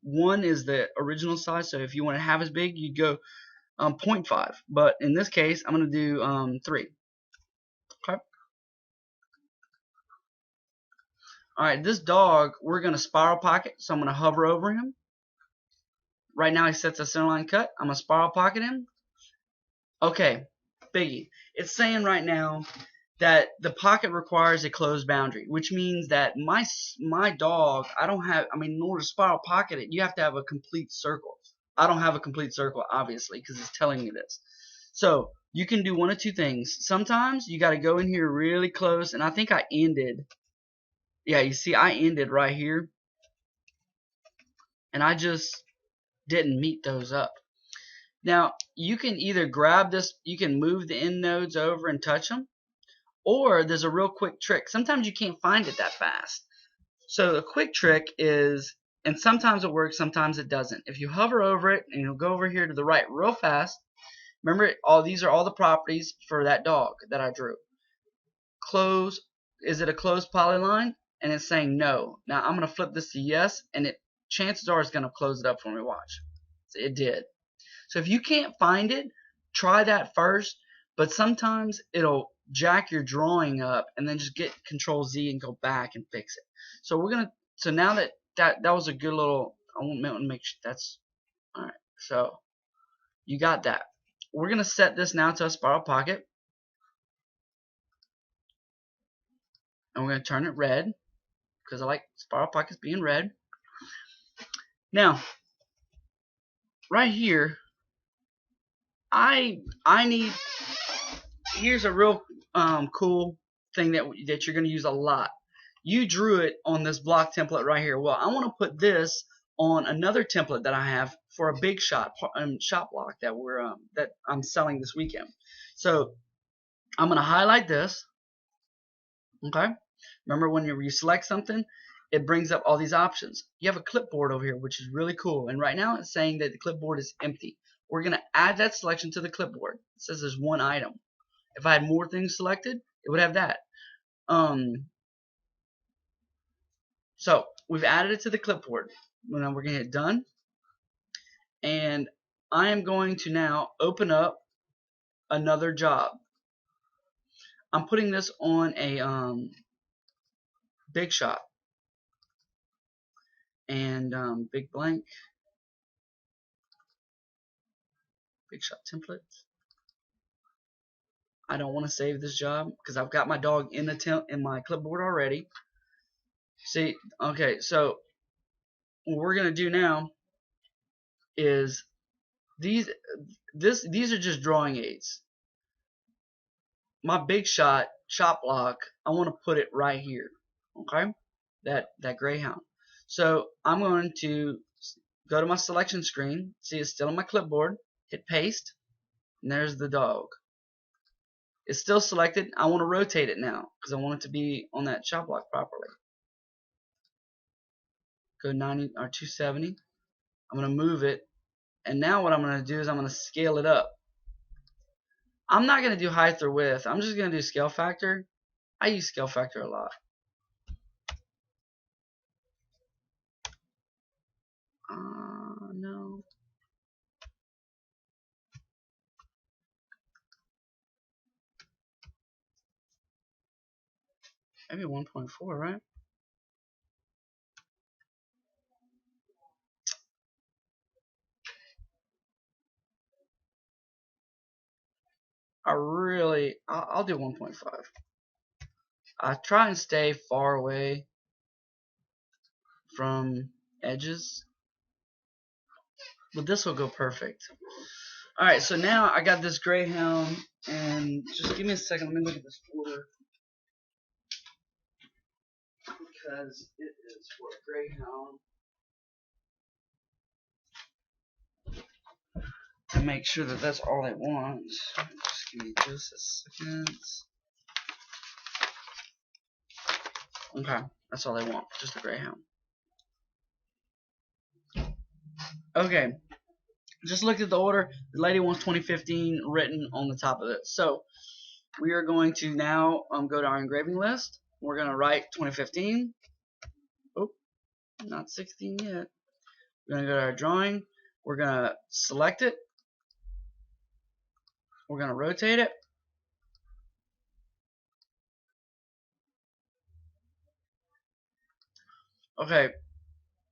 the original size. So if you want it half as big, you go 0.5. But in this case, I'm going to do 3. Okay. Alright, this dog, we're going to spiral pocket. So I'm going to hover over him. Right now he sets a centerline cut. I'm going to spiral pocket him. Okay, biggie. It's saying right now that the pocket requires a closed boundary, which means that my dog, in order to spiral pocket it, you have to have a complete circle. I don't have a complete circle, obviously, because it's telling me this. So you can do one of two things. Sometimes you got to go in here really close, and I think I ended. Yeah, you see, I ended right here, and I just didn't meet those up. Now, you can either grab this, you can move the end nodes over and touch them, or there's a real quick trick. Sometimes you can't find it that fast. So the quick trick is, and sometimes it works, sometimes it doesn't. If you hover over it and you'll go over here to the right real fast, remember all these are all the properties for that dog that I drew. Close, is it a closed polyline? And it's saying no. Now I'm going to flip this to yes, and it chances are it's going to close it up for me. Watch. So it did. So if you can't find it, try that first, but sometimes it'll jack your drawing up and then just get Control Z and go back and fix it. So we're gonna. So now that was a good little. I want to make sure that's all right. So you got that. We're gonna set this now to a spiral pocket, and we're gonna turn it red because I like spiral pockets being red. Now, right here, I need. Here's a real cool thing that you're gonna use a lot. You drew it on this block template right here. Well, I want to put this on another template that I have for a big shop block that I'm selling this weekend. So I'm going to highlight this. Okay. Remember when you select something, it brings up all these options. You have a clipboard over here, which is really cool. And right now it's saying that the clipboard is empty. We're going to add that selection to the clipboard. It says there's one item. If I had more things selected, it would have that. So we've added it to the clipboard. Now we're going to hit done. And I am going to now open up another job. I'm putting this on a big shot. And big blank. Big shot template. I don't want to save this job because I've got my dog in my clipboard already. See, okay, so what we're going to do now is these are just drawing aids. My big shot block, I want to put it right here. Okay? That greyhound. So I'm going to go to my selection screen. See, it's still on my clipboard. Hit paste. And there's the dog. It's still selected. I want to rotate it now because I want it to be on that shot block properly. Go 90 or 270. I'm going to move it. And now what I'm going to do is I'm going to scale it up. I'm not going to do height or width. I'm just going to do scale factor. I use scale factor a lot. No. Maybe 1.4, right? I'll do 1.5. I try and stay far away from edges, but this will go perfect. Alright, so now I got this greyhound, and just give me a second, let me look at this order, because it is for a greyhound, and make sure that that's all it wants. Just give me just a second. Okay, that's all they want, just a greyhound. Okay, just looked at the order. The lady wants 2015 written on the top of it. So we are going to now go to our engraving list. We're going to write 2015. Oh, not 16 yet. We're going to go to our drawing. We're going to select it. We're going to rotate it. Okay,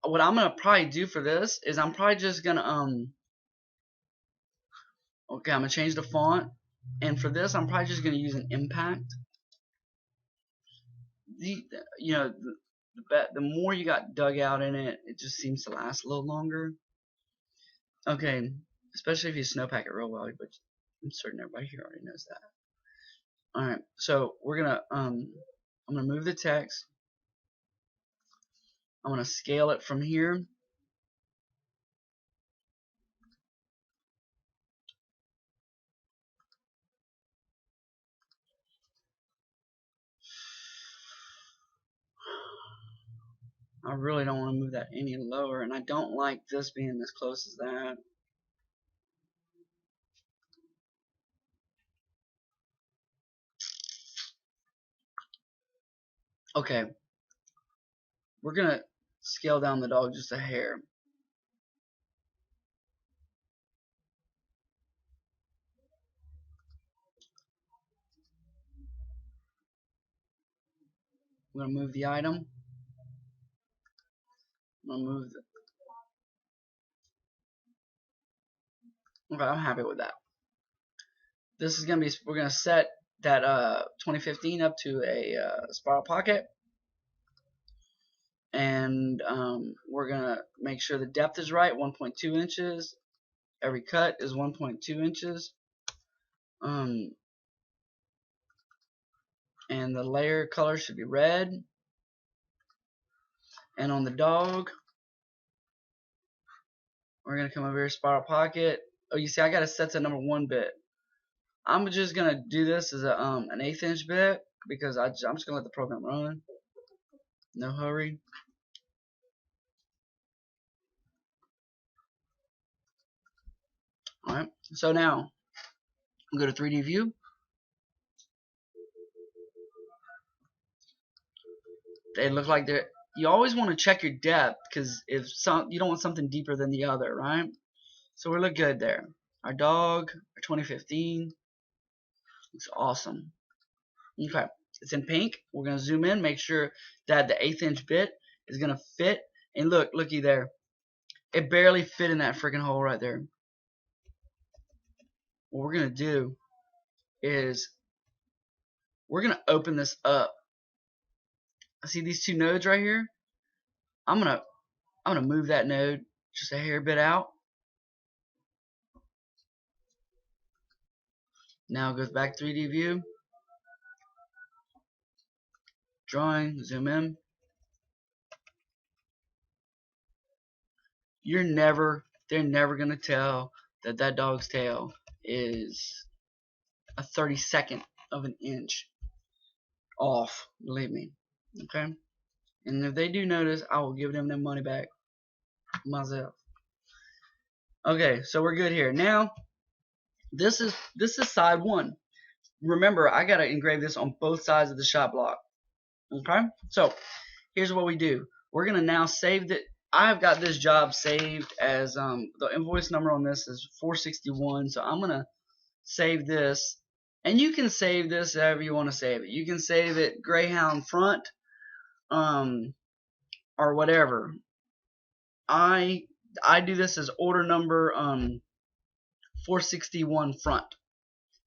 what I'm going to probably do for this is I'm probably just going to okay, I'm going to change the font, and for this I'm probably just going to use an impact. The more you got dug out in it, it just seems to last a little longer. Okay, especially if you snowpack it real well, but I'm certain everybody here already knows that. Alright, so we're gonna I'm gonna move the text. I'm gonna scale it from here. I really don't want to move that any lower, and I don't like this being as close as that. Okay, we're gonna scale down the dog just a hair. I'm gonna move the item. I'm gonna move the. Okay, I'm happy with that. This is gonna be. We're gonna set that 2015 up to a spiral pocket, and we're gonna make sure the depth is right, 1.2 inches. Every cut is 1.2 inches. And the layer color should be red. And on the dog, we're gonna come over here, spiral pocket. Oh, you see, I gotta set to number 1 bit. I'm just gonna do this as a an 1/8 inch bit because I'm just gonna let the program run. No hurry. All right. So now, go to 3D view. They look like they're. You always want to check your depth because if you don't want something deeper than the other, right? So we look good there. Our dog, our 2015, looks awesome. Okay, it's in pink. We're gonna zoom in, make sure that the 1/8 inch bit is gonna fit. And looky there. It barely fit in that freaking hole right there. What we're gonna do is we're gonna open this up. See these 2 nodes right here? I'm gonna move that node just a hair bit out. Now it goes back 3D view. Drawing, zoom in. They're never gonna tell that that dog's tail is a 32nd of an inch off. Believe me. Okay. And if they do notice, I will give them their money back myself. Okay, so we're good here. Now, this is side 1. Remember, I gotta engrave this on both sides of the shot block. Okay, so here's what we do. We're gonna now save that. I've got this job saved as the invoice number on this is 461. So I'm gonna save this, and you can save this however you want to save it. You can save it Greyhound front, or whatever. I do this as order number 461 front.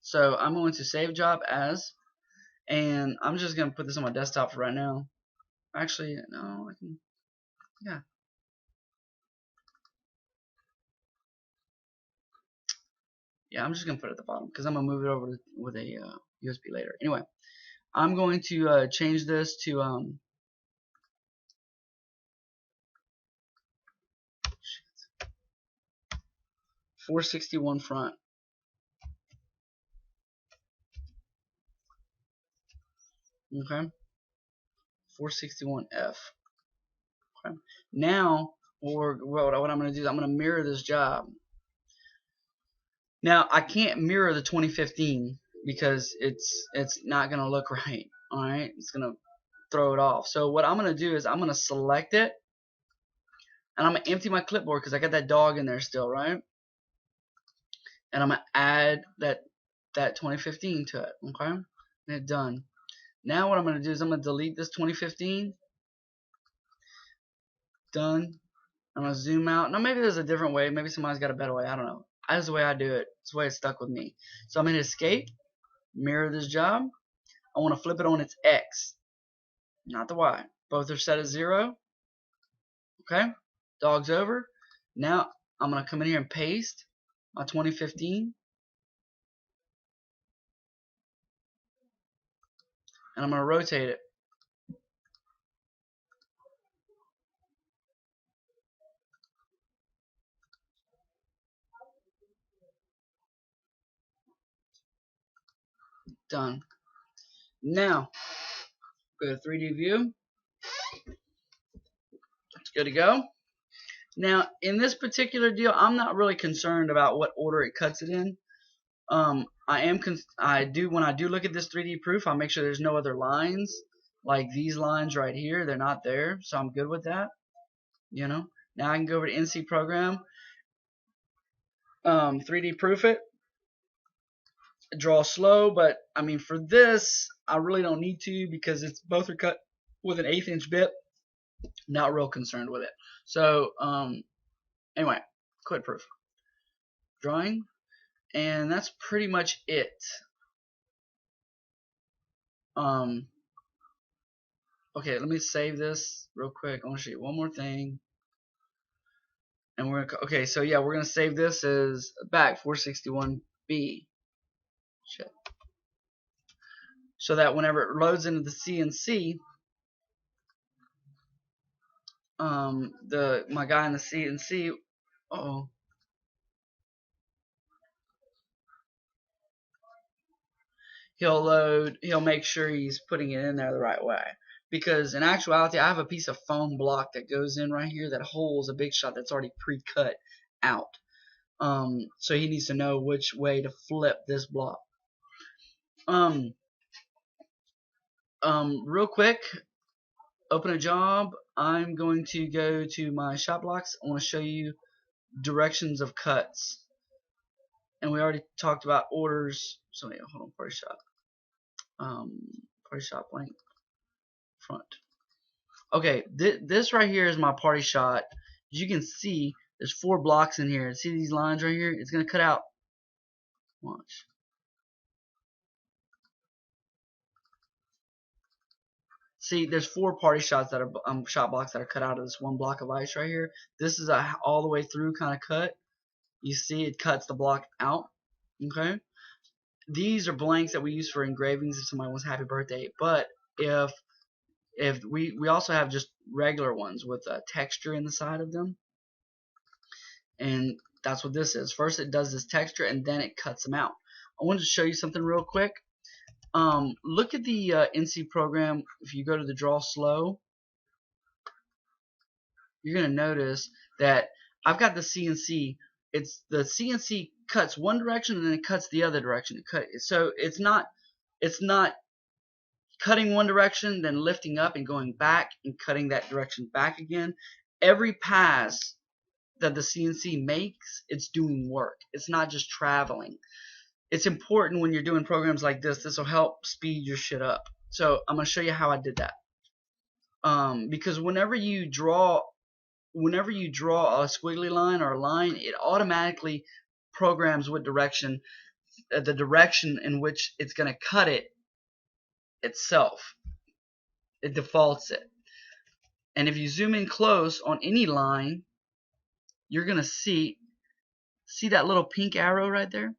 So I'm going to save job as, and I'm just gonna put this on my desktop for right now. Actually, no, I can, yeah. Yeah, I'm just gonna put it at the bottom because I'm gonna move it over with a USB later. Anyway, I'm going to change this to 461 front. Okay, 461F. Okay. Now, what I'm going to do is I'm going to mirror this job. Now, I can't mirror the 2015 because it's not going to look right. All right, it's going to throw it off. So what I'm going to do is I'm going to select it, and I'm going to empty my clipboard because I got that dog in there still, right? And I'm going to add that 2015 to it. Okay, and it's done. Now what I'm going to do is I'm going to delete this 2015. Done. I'm going to zoom out. Now maybe there's a different way. Maybe somebody's got a better way. I don't know. That's the way I do it. It's the way it stuck with me. So I'm going to escape. Mirror this job. I want to flip it on its X. Not the Y. Both are set at 0. Okay. Dog's over. Now I'm going to come in here and paste my 2015. And I'm going to rotate it. Done. Now, go to 3D view. It's good to go. Now, in this particular deal, I'm not really concerned about what order it cuts it in. When I do look at this 3D proof, I'll make sure there's no other lines like these lines right here. They're not there, so I'm good with that. You know. Now I can go over to NC program, 3D proof it, draw slow. But I mean, for this, I really don't need to because it's both are cut with an 1/8 inch bit. Not real concerned with it. So anyway, quit proof drawing, and that's pretty much it. Okay, let me save this real quick. I want to show you one more thing. And we're gonna, okay, so yeah, we're gonna save this as back 461B. Shit. So that whenever it loads into the CNC, my guy in the CNC, he'll make sure he's putting it in there the right way. Because in actuality, I have a piece of foam block that goes in right here that holds a big shot that's already pre-cut out. So he needs to know which way to flip this block. Real quick, open a job. I'm going to go to my shot blocks. I want to show you directions of cuts. And we already talked about orders. So yeah, hold on, party shot. Party shot blank front. Okay, this right here is my party shot. As you can see, there's 4 blocks in here. See these lines right here? It's gonna cut out. Watch. See, there's 4 party shots that are shot blocks that are cut out of this one block of ice right here. This is a all the way through kind of cut. You see, it cuts the block out. Okay. These are blanks that we use for engravings if somebody wants happy birthday. But if we also have just regular ones with a texture in the side of them, and that's what this is. First, it does this texture, and then it cuts them out. I wanted to show you something real quick. Look at the NC program. If you go to the draw slow, you're gonna notice that I've got the CNC. It's the CNC cuts one direction and then it cuts the other direction. So it's not cutting one direction, then lifting up and going back and cutting that direction back again. Every pass that the CNC makes, it's doing work. It's not just traveling. It's important when you're doing programs like this. This will help speed your shit up. So I'm going to show you how I did that. Because whenever you draw a squiggly line or a line, it automatically programs what direction, the direction in which it's going to cut it itself. It defaults it. And if you zoom in close on any line, you're going to see that little pink arrow right there?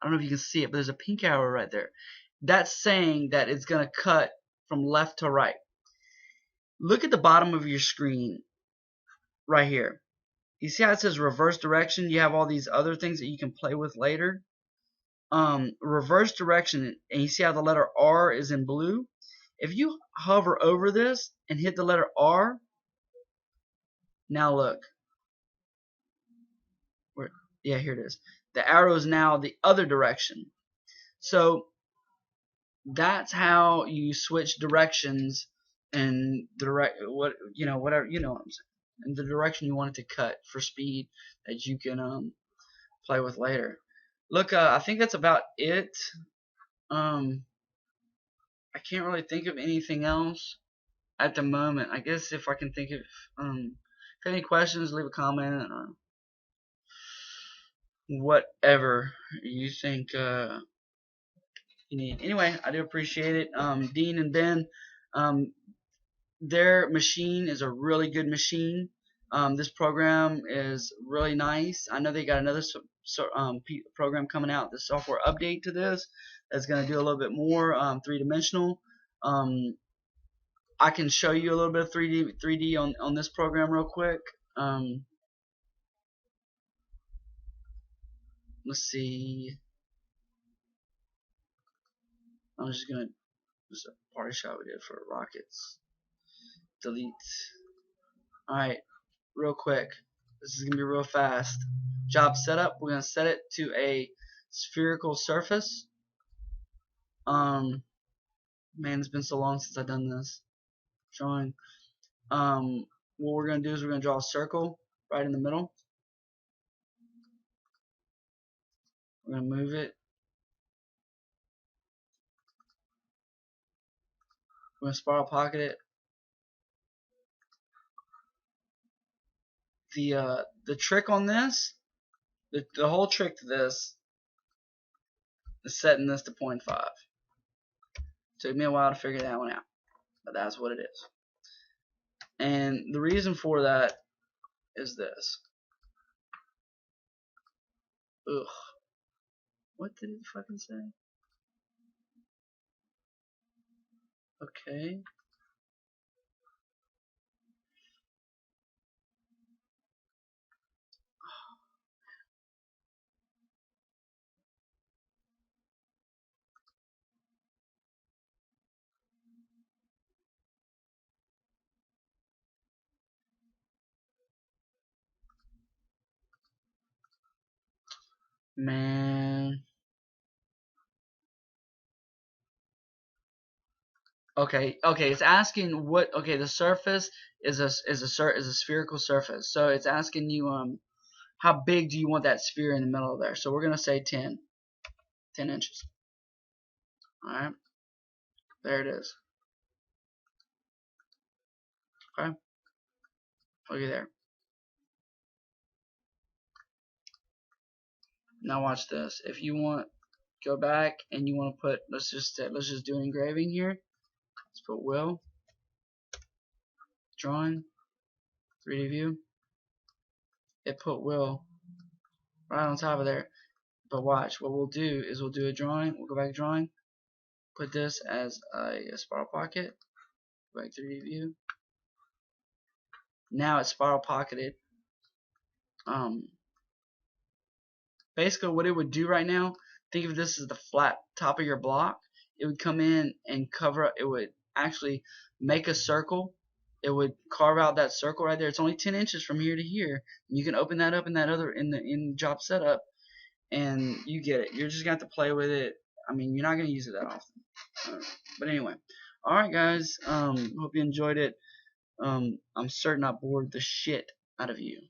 I don't know if you can see it, but there's a pink arrow right there. That's saying that it's going to cut from left to right. Look at the bottom of your screen right here. You see how it says reverse direction? You have all these other things that you can play with later. Reverse direction, and you see how the letter R is in blue? If you hover over this and hit the letter R, now look. Yeah, here it is. The arrow is now the other direction. So that's how you switch directions and whatever, what I'm saying, and the direction you want it to cut for speed that you can play with later. Look, I think that's about it. I can't really think of anything else at the moment. I guess if I can think of, if you have any questions, leave a comment or whatever you think you need. Anyway, I do appreciate it. Dean and Ben, their machine is a really good machine. This program is really nice. I know they got another program coming out, the software update to this, that's going to do a little bit more three-dimensional. I can show you a little bit of 3D on this program real quick. Let's see. I'm just gonna this is a party shot we did for rockets. Delete. Alright, real quick. This is gonna be real fast. Job setup. We're gonna set it to a spherical surface. Man, it's been so long since I've done this. Drawing. What we're gonna do is we're gonna draw a circle right in the middle. We're gonna move it. We're gonna spiral pocket it. The trick on this, the whole trick to this is setting this to 0.5. Took me a while to figure that one out, but that's what it is. And the reason for that is this. Ugh. What did it fucking say? Okay. Man. Okay, it's asking what. Okay, the surface is a spherical surface. So it's asking you how big do you want that sphere in the middle of there? So we're gonna say 10 inches. All right, there it is. Okay, look at there. Now watch this. If you want, go back and you want to put. Let's just do an engraving here. Let's put will. Drawing. 3D view. It put will right on top of there. But watch, what we'll do is we'll do a drawing. We'll go back to drawing. Put this as a spiral pocket. Go back to 3D view. Now it's spiral pocketed. Basically what it would do right now, think of this as the flat top of your block. It would come in and cover up. It would actually make a circle. It would carve out that circle right there. It's only 10 inches from here to here. You can open that up in that other in job setup, and you get it. You're just gonna have to play with it. I mean, you're not gonna use it that often. But anyway, all right, guys. Hope you enjoyed it. I'm certain I bored the shit out of you.